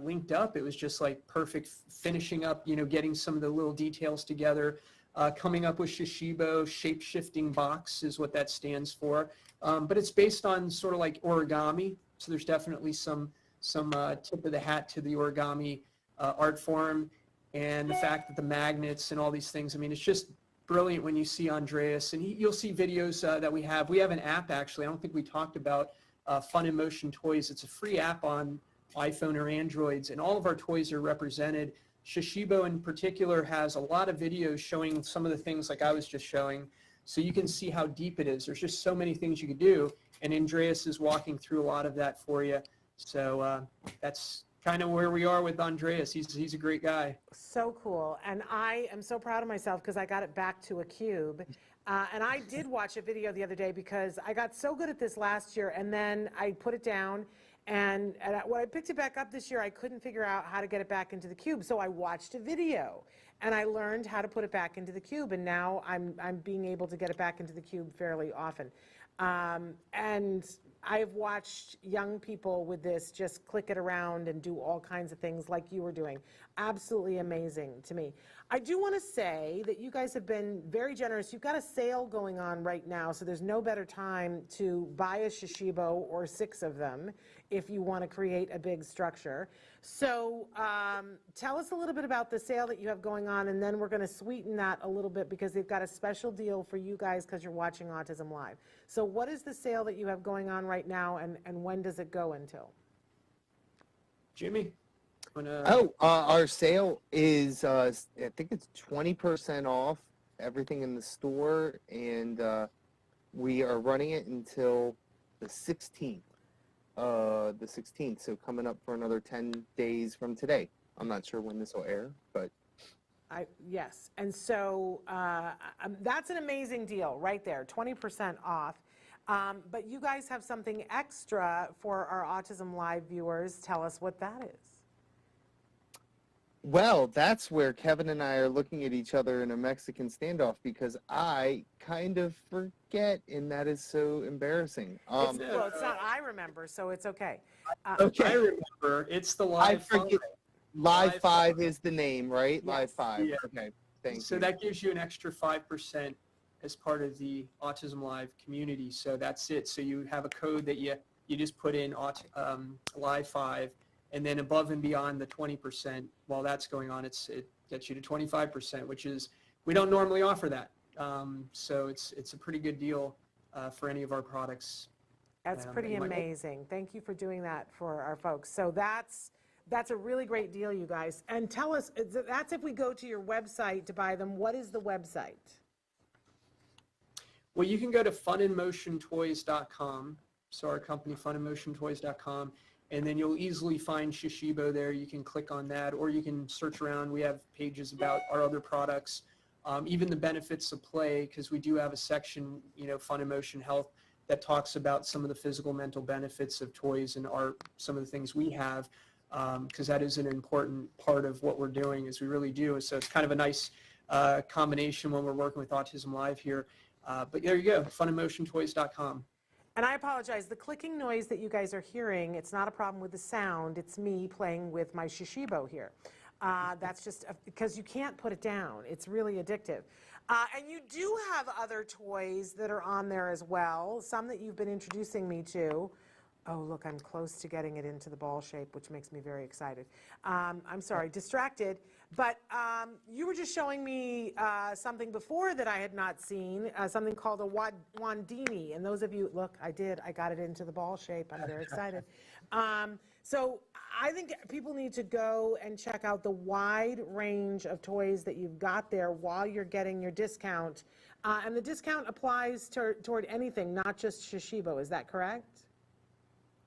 [SPEAKER 3] linked up, it was just like perfect finishing up, getting some of the little details together. Coming up with Shishibo, shape-shifting box is what that stands for. But it's based on sort of like origami. So there's definitely some tip of the hat to the origami art form, and the fact that the magnets and all these things, I mean, it's just brilliant when you see Andreas. And you'll see videos that we have. We have an app, actually. I don't think we talked about Fun in Motion Toys. It's a free app on iPhone or Androids, and all of our toys are represented. Shishibo in particular has a lot of videos showing some of the things like I was just showing, so you can see how deep it is. There's just so many things you could do, and Andreas is walking through a lot of that for you. So that's kind of where we are with Andreas. He's a great guy.
[SPEAKER 2] So cool. And I am so proud of myself because I got it back to a cube. And I did watch a video the other day because I got so good at this last year, and then I put it down. And when I picked it back up this year, I couldn't figure out how to get it back into the cube. So I watched a video, and I learned how to put it back into the cube. And now I'm being able to get it back into the cube fairly often. And I have watched young people with this just click it around and do all kinds of things like you were doing. Absolutely amazing to me. I do want to say that you guys have been very generous. You've got a sale going on right now, so there's no better time to buy a Shishibo or 6 of them if you want to create a big structure. So tell us a little bit about the sale that you have going on, and then we're going to sweeten that a little bit because they've got a special deal for you guys because you're watching Autism Live. So what is the sale that you have going on right now, and when does it go until?
[SPEAKER 3] Jimmy?
[SPEAKER 4] Our sale is, I think it's 20% off everything in the store, and we are running it until the 16th. So coming up for another 10 days from today. I'm not sure when this will air, but
[SPEAKER 2] yes, and so that's an amazing deal right there, 20% off. But you guys have something extra for our Autism Live viewers. Tell us what that is.
[SPEAKER 4] Well, that's where Kevin and I are looking at each other in a Mexican standoff because I kind of forget, and that is so embarrassing.
[SPEAKER 2] Well, it's not I remember, so it's okay.
[SPEAKER 3] Okay. I remember. It's the Live 5.
[SPEAKER 4] Live 5 is the name, right?
[SPEAKER 2] Yes.
[SPEAKER 4] Live 5.
[SPEAKER 3] Yeah.
[SPEAKER 4] Okay, thank you.
[SPEAKER 3] So that gives you an extra 5% as part of the Autism Live community. So that's it. So you have a code that you just put in Live 5. And then above and beyond the 20%, while that's going on, it gets you to 25%, which is, we don't normally offer that. So it's a pretty good deal for any of our products.
[SPEAKER 2] That's pretty amazing. Thank you for doing that for our folks. So that's a really great deal, you guys. And tell us, that's if we go to your website to buy them. What is the website?
[SPEAKER 3] Well, you can go to funinmotiontoys.com. So our company, funinmotiontoys.com. And then you'll easily find Shishibo there. You can click on that, or you can search around. We have pages about our other products, even the benefits of play, because we do have a section, Fun and Motion Health, that talks about some of the physical, mental benefits of toys and some of the things we have, because that is an important part of what we're doing, is we really do. So it's kind of a nice combination when we're working with Autism Live here. But there you go, funemotiontoys.com.
[SPEAKER 2] And I apologize, the clicking noise that you guys are hearing, it's not a problem with the sound, it's me playing with my Shishibo here. That's just because you can't put it down. It's really addictive. And you do have other toys that are on there as well, some that you've been introducing me to. Oh, look, I'm close to getting it into the ball shape, which makes me very excited. I'm sorry, distracted. But you were just showing me something before that I had not seen, something called a Wandini. And those of you, look, I got it into the ball shape. I'm very excited. So I think people need to go and check out the wide range of toys that you've got there while you're getting your discount. And the discount applies toward anything, not just Shishibo. Is that correct?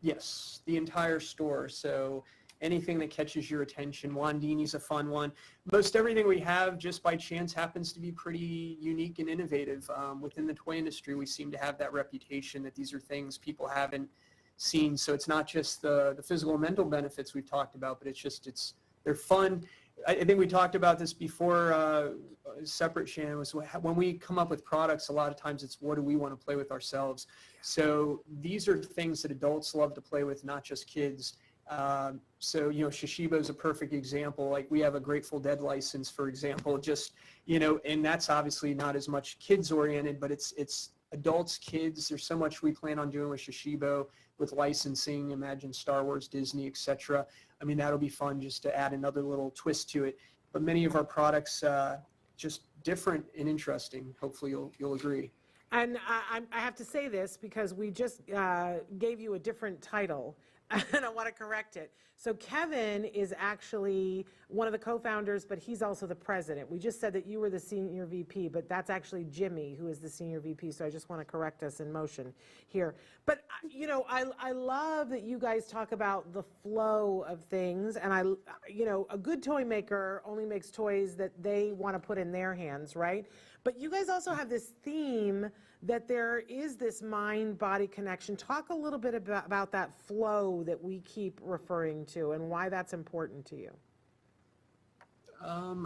[SPEAKER 3] Yes, the entire store. So anything that catches your attention. Wandini's a fun one. Most everything we have, just by chance, happens to be pretty unique and innovative. Within the toy industry, we seem to have that reputation that these are things people haven't seen. So it's not just the physical and mental benefits we've talked about, but they're fun. I think we talked about this before, separate, Shannon, was when we come up with products, a lot of times it's what do we want to play with ourselves. So these are things that adults love to play with, not just kids. So, Shishibo is a perfect example. Like we have a Grateful Dead license, for example, and that's obviously not as much kids oriented, but it's adults, kids. There's so much we plan on doing with Shishibo, with licensing, imagine Star Wars, Disney, etc. I mean, that'll be fun just to add another little twist to it. But many of our products, just different and interesting. Hopefully you'll agree.
[SPEAKER 2] And I have to say this because we just gave you a different title, and I want to correct it. So Kevin is actually one of the co-founders, but he's also the president. We just said that you were the senior VP, but that's actually Jimi, who is the senior VP. So I just want to correct us in motion here. But, I love that you guys talk about the flow of things. And a good toy maker only makes toys that they want to put in their hands, right? But you guys also have this theme that there is this mind-body connection. Talk a little bit about that flow that we keep referring to and why that's important to you.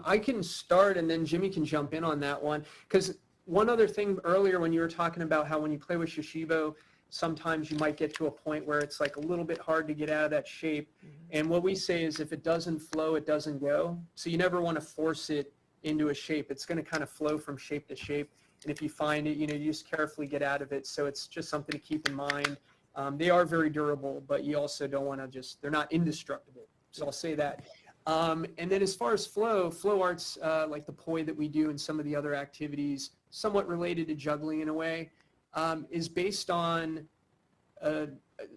[SPEAKER 3] I can start and then Jimmy can jump in on that one. Because one other thing earlier when you were talking about how when you play with Shishibo, sometimes you might get to a point where it's like a little bit hard to get out of that shape. Mm-hmm. And what we say is if it doesn't flow, it doesn't go. So you never want to force it into a shape. It's going to kind of flow from shape to shape. And if you find it, you just carefully get out of it. So it's just something to keep in mind. They are very durable, but you also don't want to they're not indestructible. So I'll say that. And then as far as flow arts, like the poi that we do and some of the other activities, somewhat related to juggling in a way, is based on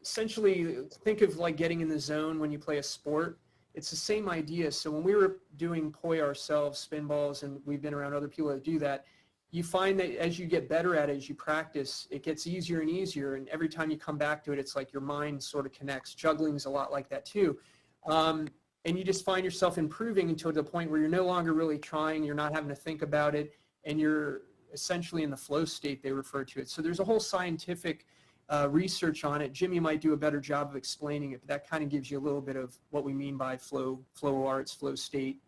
[SPEAKER 3] essentially think of like getting in the zone when you play a sport. It's the same idea. So when we were doing poi ourselves, spin balls, and we've been around other people that do that, you find that as you get better at it, as you practice, it gets easier and easier. And every time you come back to it, it's like your mind sort of connects. Juggling's a lot like that too. And you just find yourself improving until the point where you're no longer really trying, you're not having to think about it, and you're essentially in the flow state, they refer to it. So there's a whole scientific research on it. Jimmy might do a better job of explaining it, but that kind of gives you a little bit of what we mean by flow arts, flow state.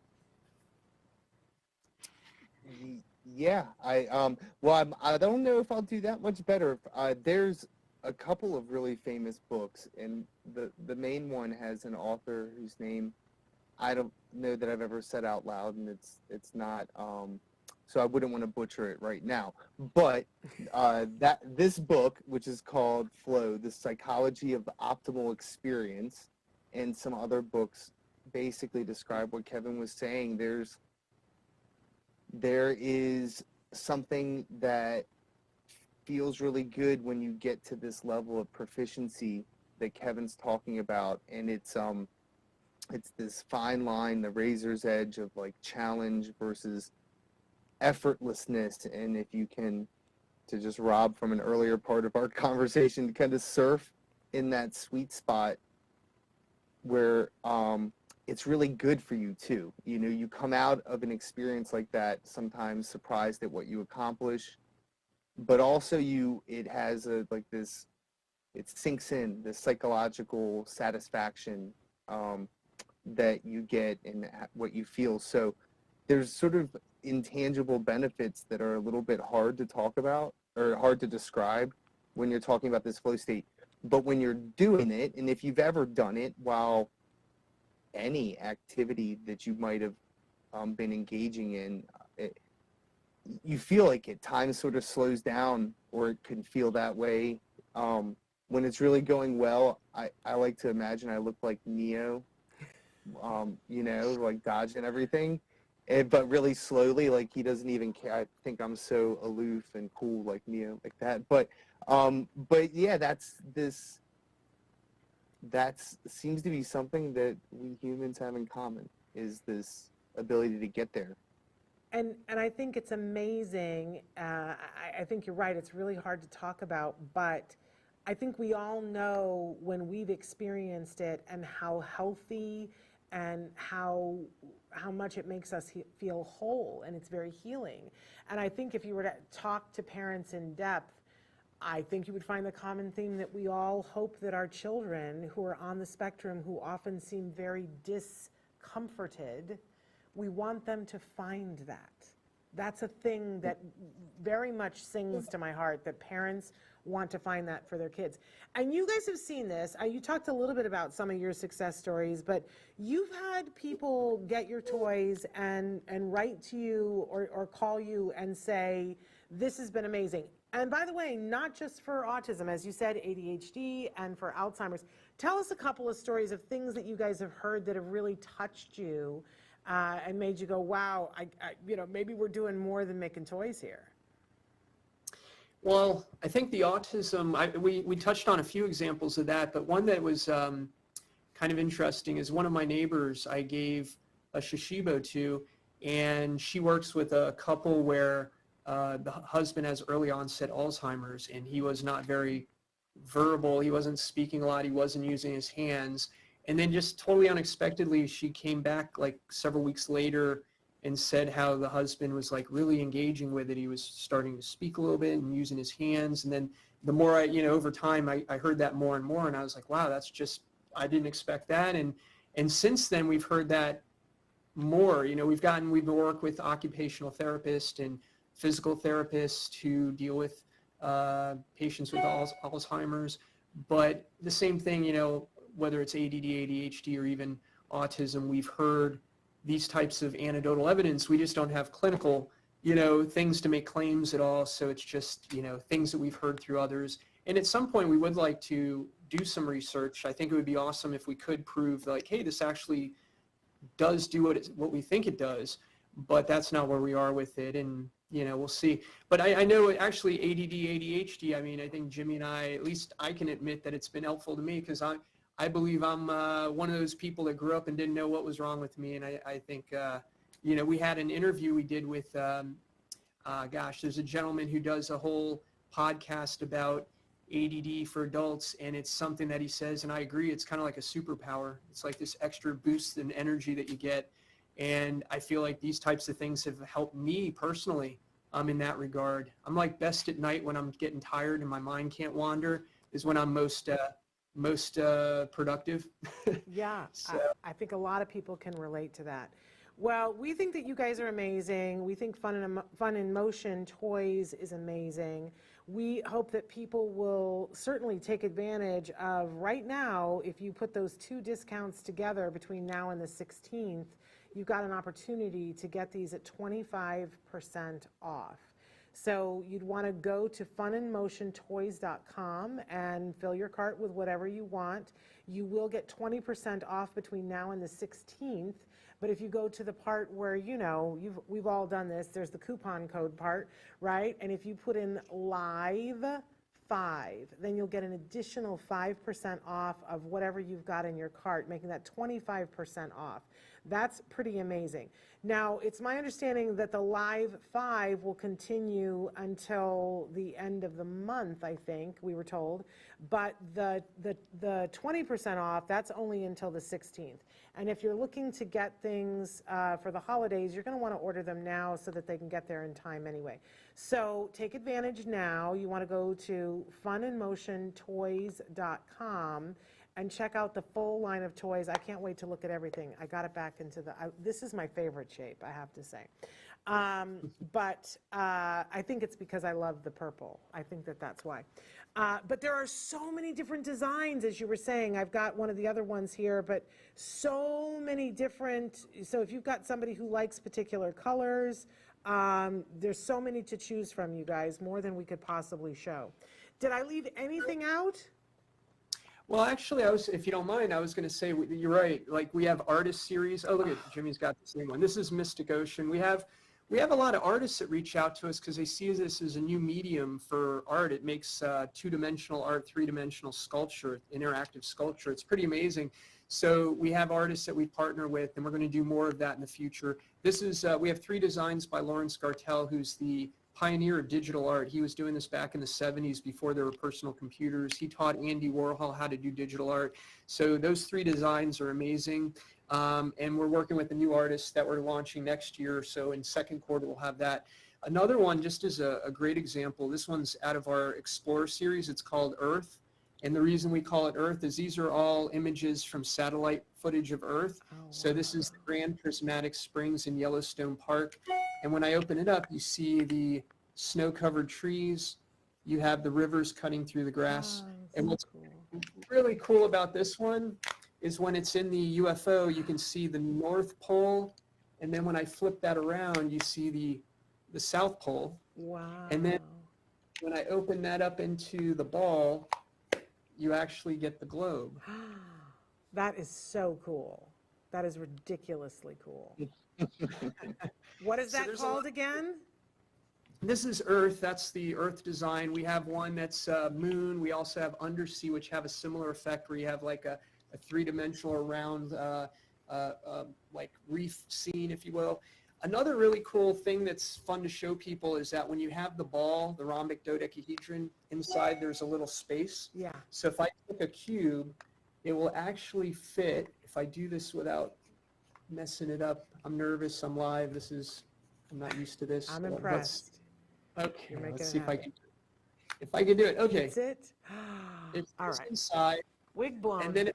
[SPEAKER 4] Yeah, I don't know if I'll do that much better. There's a couple of really famous books, and the main one has an author whose name I don't know that I've ever said out loud, and it's not so I wouldn't want to butcher it right now. But this book, which is called Flow: The Psychology of the Optimal Experience, and some other books basically describe what Kevin was saying. There is something that feels really good when you get to this level of proficiency that Kevin's talking about, and it's this fine line, the razor's edge of like challenge versus effortlessness. And if you can, to just rob from an earlier part of our conversation, kind of surf in that sweet spot where it's really good for you too. You come out of an experience like that sometimes surprised at what you accomplish, but also it has it sinks in, this psychological satisfaction that you get in what you feel. So there's sort of intangible benefits that are a little bit hard to talk about or hard to describe when you're talking about this flow state. But when you're doing it, and if you've ever done it while any activity that you might have been engaging in, you feel like at times sort of slows down, or it can feel that way. When it's really going well, I like to imagine I look like Neo, like dodging everything. But really slowly, like he doesn't even care. I think I'm so aloof and cool like Neo, like that. But yeah, that seems to be something that we humans have in common, is this ability to get there.
[SPEAKER 2] And I think it's amazing. I think you're right. It's really hard to talk about, but I think we all know when we've experienced it and how healthy and how much it makes us feel whole, and it's very healing. And I think if you were to talk to parents in depth, I think you would find the common theme that we all hope that our children who are on the spectrum, who often seem very discomforted, we want them to find that. That's a thing that very much sings to my heart, that parents want to find that for their kids. And you guys have seen this. You talked a little bit about some of your success stories, but you've had people get your toys and write to you or call you and say, this has been amazing. And by the way, not just for autism, as you said, ADHD and for Alzheimer's. Tell us a couple of stories of things that you guys have heard that have really touched you and made you go, wow, maybe we're doing more than making toys here.
[SPEAKER 3] Well, I think the autism, we touched on a few examples of that, but one that was kind of interesting is one of my neighbors I gave a Shishibo to, and she works with a couple where the husband has early onset Alzheimer's, and he was not very verbal, he wasn't speaking a lot, he wasn't using his hands. And then just totally unexpectedly, she came back like several weeks later and said how the husband was like really engaging with it. He was starting to speak a little bit and using his hands. And then the more over time, I heard that more and more, and I was like, wow, that's just, I didn't expect that. And since then we've heard that more. We've worked with occupational therapists and physical therapists to deal with patients with Alzheimer's. But the same thing, whether it's ADD, ADHD, or even autism, we've heard these types of anecdotal evidence. We just don't have clinical, things to make claims at all. So it's just, things that we've heard through others. And at some point we would like to do some research. I think it would be awesome if we could prove like, hey, this actually does do what we think it does, but that's not where we are with it. And, we'll see. But I know actually ADD, ADHD, I think Jimmy and I, at least I can admit that it's been helpful to me, because I believe I'm one of those people that grew up and didn't know what was wrong with me. And I think, we had an interview we did with, there's a gentleman who does a whole podcast about ADD for adults, and it's something that he says, and I agree, it's kind of like a superpower. It's like this extra boost in energy that you get. And I feel like these types of things have helped me personally in that regard. I'm like best at night when I'm getting tired and my mind can't wander, is when I'm most productive.
[SPEAKER 2] Yeah,
[SPEAKER 3] So.
[SPEAKER 2] I think a lot of people can relate to that. Well, we think that you guys are amazing. We think Fun in Motion Toys is amazing. We hope that people will certainly take advantage of right now. If you put those two discounts together between now and the 16th, you've got an opportunity to get these at 25% off. So you'd want to go to funinmotiontoys.com and fill your cart with whatever you want. You will get 20% off between now and the 16th. But if you go to the part where, we've all done this, there's the coupon code part, right? And if you put in live 5, then you'll get an additional 5% off of whatever you've got in your cart, making that 25% off. That's pretty amazing. Now, it's my understanding that the live 5 will continue until the end of the month, I think, we were told. But the 20% off, that's only until the 16th. And if you're looking to get things for the holidays, you're going to want to order them now so that they can get there in time anyway. So take advantage now. You want to go to funinmotiontoys.com and check out the full line of toys. I can't wait to look at everything. I got it back into this is my favorite shape, I have to say. But I think it's because I love the purple. I think that's why. But there are so many different designs, as you were saying. I've got one of the other ones here, but so many different. So if you've got somebody who likes particular colors, there's so many to choose from, you guys, more than we could possibly show. Did I leave anything out?
[SPEAKER 3] Well, actually, if you don't mind, I was going to say, you're right. Like, we have artist series. Oh, look at Jimmy's got the same one. This is Mystic Ocean. We have a lot of artists that reach out to us because they see this as a new medium for art. It makes two-dimensional art, three-dimensional sculpture, interactive sculpture. It's pretty amazing. So we have artists that we partner with, and we're going to do more of that in the future. This is we have 3 designs by Lawrence Gartell, who's the pioneer of digital art. He was doing this back in the 70s before there were personal computers. He taught Andy Warhol how to do digital art. So those 3 designs are amazing. And we're working with a new artist that we're launching next year. So in second quarter, we'll have that. Another one, just as a great example, this one's out of our Explorer series. It's called Earth. And the reason we call it Earth is these are all images from satellite footage of Earth. Oh, wow. So this is the Grand Prismatic Springs in Yellowstone Park. And when I open it up, you see the snow-covered trees. You have the rivers cutting through the grass. Oh, and what's really cool about this one is when it's in the UFO, you can see the North Pole. And then when I flip that around, you see the South Pole.
[SPEAKER 2] Wow.
[SPEAKER 3] And then when I open that up into the ball, you actually get the globe.
[SPEAKER 2] That is so cool. That is ridiculously cool. What is that called again?
[SPEAKER 3] This is Earth. That's the Earth design. We have one that's Moon. We also have Undersea, which have a similar effect where you have like a three-dimensional round like reef scene, if you will. Another really cool thing that's fun to show people is that when you have the ball, the rhombic dodecahedron, inside there's a little space.
[SPEAKER 2] Yeah.
[SPEAKER 3] So if I take a cube, it will actually fit. If I do this without messing it up, I'm nervous, I'm live, I'm not used to this.
[SPEAKER 2] I'm impressed.
[SPEAKER 3] Okay, let's see if I can do it. Okay.
[SPEAKER 2] That's it?
[SPEAKER 3] It's
[SPEAKER 2] all right.
[SPEAKER 3] Inside.
[SPEAKER 2] Wig blown.
[SPEAKER 3] And then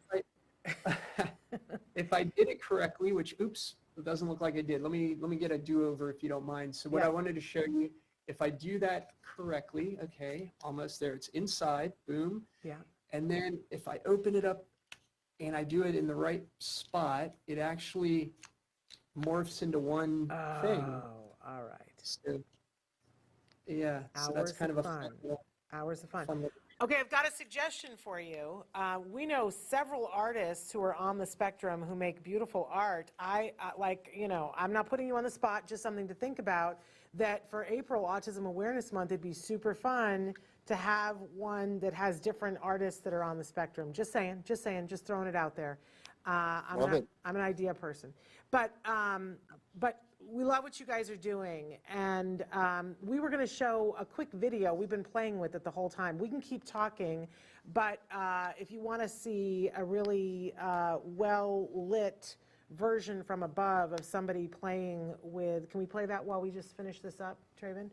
[SPEAKER 3] if I did it correctly, which, oops, it doesn't look like I did. Let me get a do-over if you don't mind. So what I wanted to show you, if I do that correctly, okay, almost there. It's inside, boom.
[SPEAKER 2] Yeah.
[SPEAKER 3] And then if I open it up and I do it in the right spot, it actually morphs into one thing.
[SPEAKER 2] Oh, all right.
[SPEAKER 3] So, yeah, so that's kind of a fun.
[SPEAKER 2] Hours of fun. Okay, I've got a suggestion for you. We know several artists who are on the spectrum who make beautiful art. I'm not putting you on the spot, just something to think about, that for April Autism Awareness Month, it'd be super fun to have one that has different artists that are on the spectrum. Just saying, just throwing it out there. I'm an idea person. But we love what you guys are doing, and we were going to show a quick video. We've been playing with it the whole time. We can keep talking, but if you want to see a really well-lit version from above of somebody playing with, can we play that while we just finish this up, Traven?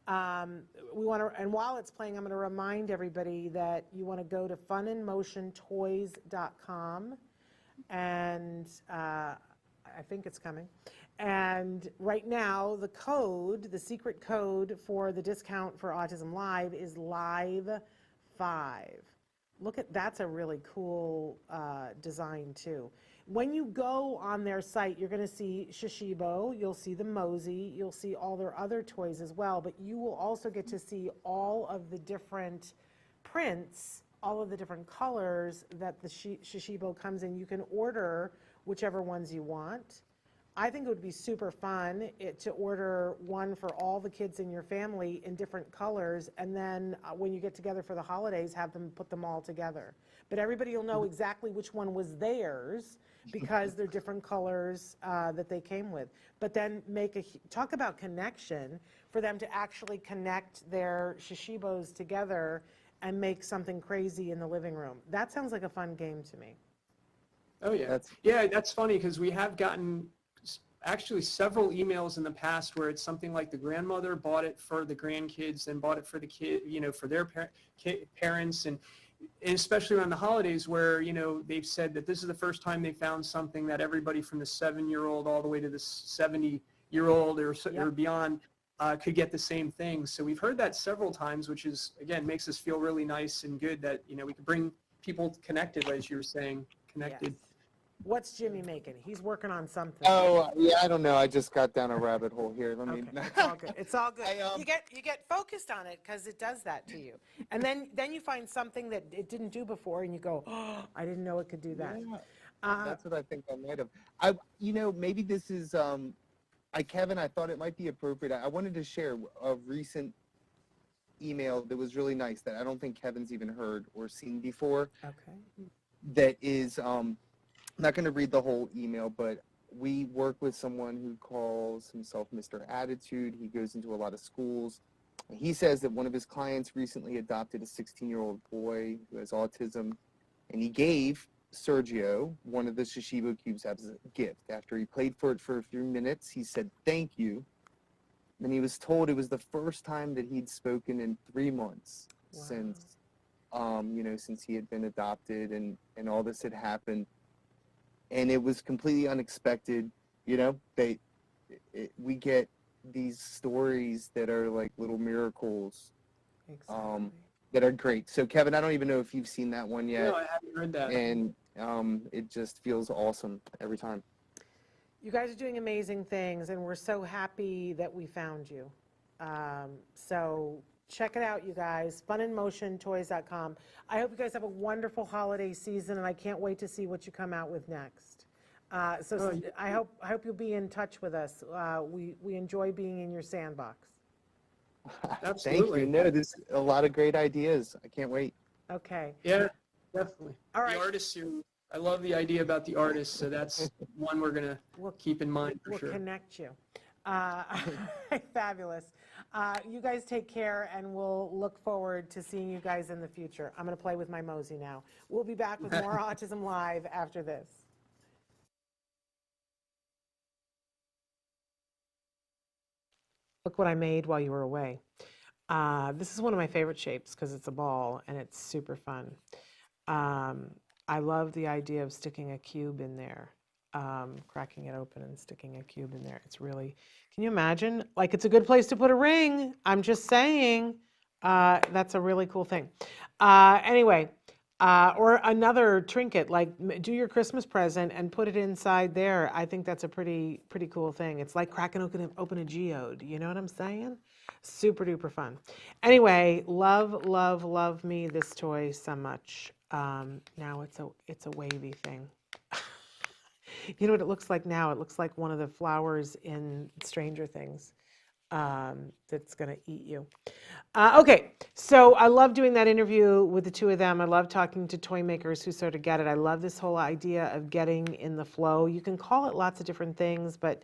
[SPEAKER 2] And while it's playing, I'm going to remind everybody that you want to go to funandmotiontoys.com, and I think it's coming. And right now, the secret code for the discount for Autism Live is LIVE5. Look at, that's a really cool design too. When you go on their site, you're going to see Shishibo, you'll see the Mosey, you'll see all their other toys as well, but you will also get to see all of the different prints, all of the different colors that the Shishibo comes in. You can order whichever ones you want. I think it would be super fun to order one for all the kids in your family in different colors, and then when you get together for the holidays, have them put them all together. But everybody will know exactly which one was theirs because they're different colors that they came with. But then talk about connection, for them to actually connect their Shishibos together and make something crazy in the living room. That sounds like a fun game to me.
[SPEAKER 3] Oh yeah, that's funny because we have gotten actually several emails in the past where it's something like the grandmother bought it for the grandkids and bought it for the kid, for their parents, and and especially around the holidays where, you know, they've said that this is the first time they found something that everybody from the 7-year-old all the way to the 70-year-old or beyond could get the same thing. So we've heard that several times, which is, again, makes us feel really nice and good that, you know, we could bring people connected, as you were saying, connected.
[SPEAKER 2] Yes. What's Jimmy making? He's working on something.
[SPEAKER 4] Oh, yeah, I don't know. I just got down a rabbit hole here. Let me.
[SPEAKER 2] Okay, it's all good. It's all good.
[SPEAKER 4] I,
[SPEAKER 2] You get focused on it because it does that to you, and then you find something that it didn't do before, and you go, "Oh, I didn't know it could do that."
[SPEAKER 4] Yeah, that's what I think I might have. You know, maybe this is, Kevin, I thought it might be appropriate. I wanted to share a recent email that was really nice that I don't think Kevin's even heard or seen before.
[SPEAKER 2] Okay.
[SPEAKER 4] That is, I'm not going to read the whole email, but we work with someone who calls himself Mr. Attitude. He goes into a lot of schools. He says that one of his clients recently adopted a 16-year-old boy who has autism, and he gave Sergio one of the Shishibo cubes as a gift. After he played for it for a few minutes, he said thank you. And he was told it was the first time that he'd spoken in 3 months since, you know, since he had been adopted and all this had happened. And it was completely unexpected. You know, we get these stories that are like little miracles,
[SPEAKER 2] Exactly.
[SPEAKER 4] that are great. So Kevin, I don't even know if you've seen that one yet.
[SPEAKER 3] No, I haven't heard that.
[SPEAKER 4] And it just feels awesome every time.
[SPEAKER 2] You guys are doing amazing things, and we're so happy that we found you. So check it out, you guys. FunInMotionToys.com. I hope you guys have a wonderful holiday season, and I can't wait to see what you come out with next. I hope you'll be in touch with us. We enjoy being in your sandbox.
[SPEAKER 3] Absolutely.
[SPEAKER 4] Thank you. No, there's a lot of great ideas. I can't wait.
[SPEAKER 2] Okay.
[SPEAKER 3] Yeah, definitely.
[SPEAKER 2] All right.
[SPEAKER 3] The artists, I love the idea about the artists, so that's one we're going to keep in mind for
[SPEAKER 2] We'll
[SPEAKER 3] sure.
[SPEAKER 2] connect you. Fabulous. You guys take care, and we'll look forward to seeing you guys in the future. I'm going to play with my Mosey now. We'll be back with more Autism Live after this. Look what I made while you were away. This is one of my favorite shapes because it's a ball and it's super fun. I love the idea of sticking a cube in there, cracking it open and sticking a cube in there. It's really, can you imagine? Like, it's a good place to put a ring. I'm just saying, that's a really cool thing. Anyway, or another trinket, like do your Christmas present and put it inside there. I think that's a pretty cool thing. It's like cracking open a geode. You know what I'm saying? Super duper fun. Anyway, love me this toy so much. Now it's a wavy thing. You know what it looks like now? It looks like one of the flowers in Stranger Things that's going to eat you. Okay, so I love doing that interview with the two of them. I love talking to toy makers who sort of get it. I love this whole idea of getting in the flow. You can call it lots of different things, but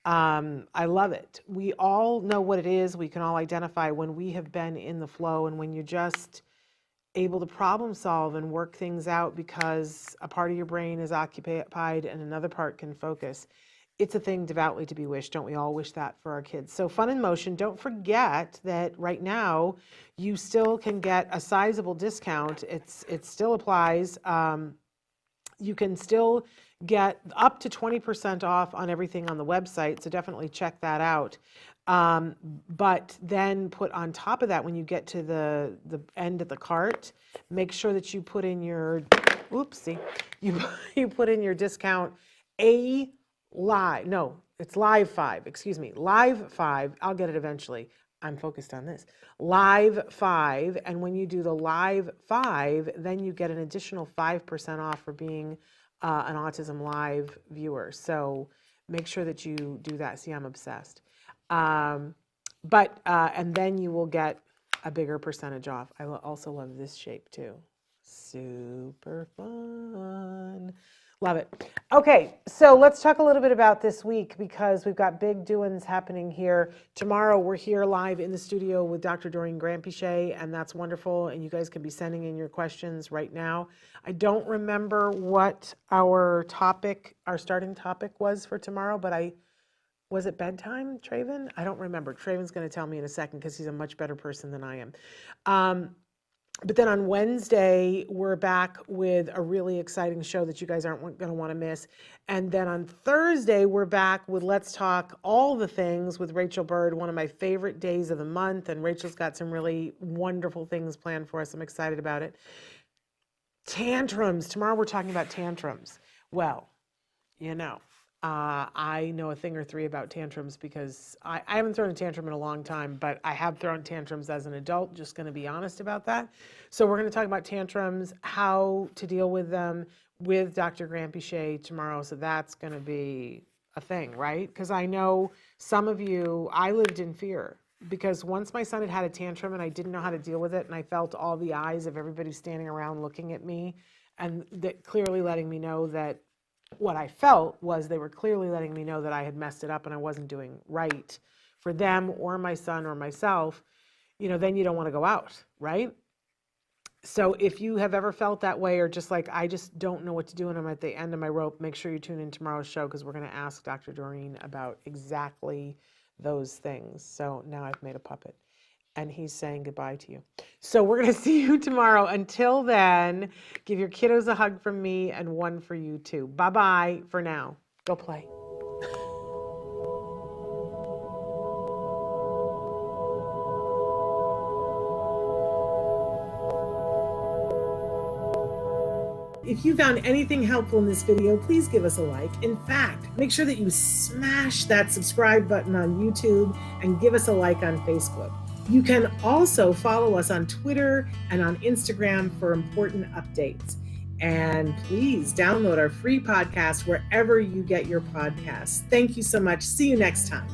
[SPEAKER 2] I love it. We all know what it is. We can all identify when we have been in the flow and when you're just able to problem solve and work things out because a part of your brain is occupied and another part can focus. It's a thing devoutly to be wished. Don't we all wish that for our kids? So Fun in Motion, don't forget that right now you still can get a sizable discount. It still applies. You can still get up to 20% off on everything on the website, so definitely check that out. But then put on top of that, when you get to the end of the cart, make sure that you put in your, you put in your discount it's Live 5, excuse me, Live 5, I'll get it eventually. I'm focused on this. Live 5, and when you do the Live 5, then you get an additional 5% off for being an Autism Live viewer. So make sure that you do that. See, I'm obsessed. And then you will get a bigger percentage off. I also love this shape too. Super fun. Love it. Okay, so let's talk a little bit about this week because we've got big doings happening here. Tomorrow we're here live in the studio with Dr. Doreen Granpichet, and that's wonderful. And you guys can be sending in your questions right now. I don't remember what our starting topic was for tomorrow, but was it bedtime, Traven? I don't remember. Traven's going to tell me in a second because he's a much better person than I am. But then on Wednesday, we're back with a really exciting show that you guys aren't going to want to miss. And then on Thursday, we're back with Let's Talk All the Things with Rachel Bird, one of my favorite days of the month. And Rachel's got some really wonderful things planned for us. I'm excited about it. Tantrums. Tomorrow we're talking about tantrums. Well, I know a thing or three about tantrums because I haven't thrown a tantrum in a long time, but I have thrown tantrums as an adult, just going to be honest about that. So we're going to talk about tantrums, how to deal with them with Dr. Granpeesheh tomorrow. So that's going to be a thing, right? Because I know some of you, I lived in fear because once my son had a tantrum and I didn't know how to deal with it, and I felt all the eyes of everybody standing around looking at me and that clearly letting me know that what I felt was they were clearly letting me know that I had messed it up and I wasn't doing right for them or my son or myself, then you don't want to go out, right? So if you have ever felt that way or just like, I just don't know what to do and I'm at the end of my rope, make sure you tune in tomorrow's show because we're going to ask Dr. Doreen about exactly those things. So now I've made a puppet. And he's saying goodbye to you. So we're going to see you tomorrow. Until then, give your kiddos a hug from me and one for you too. Bye-bye for now. Go play. If you found anything helpful in this video, please give us a like. In fact, make sure that you smash that subscribe button on YouTube and give us a like on Facebook. You can also follow us on Twitter and on Instagram for important updates. And please download our free podcast wherever you get your podcasts. Thank you so much. See you next time.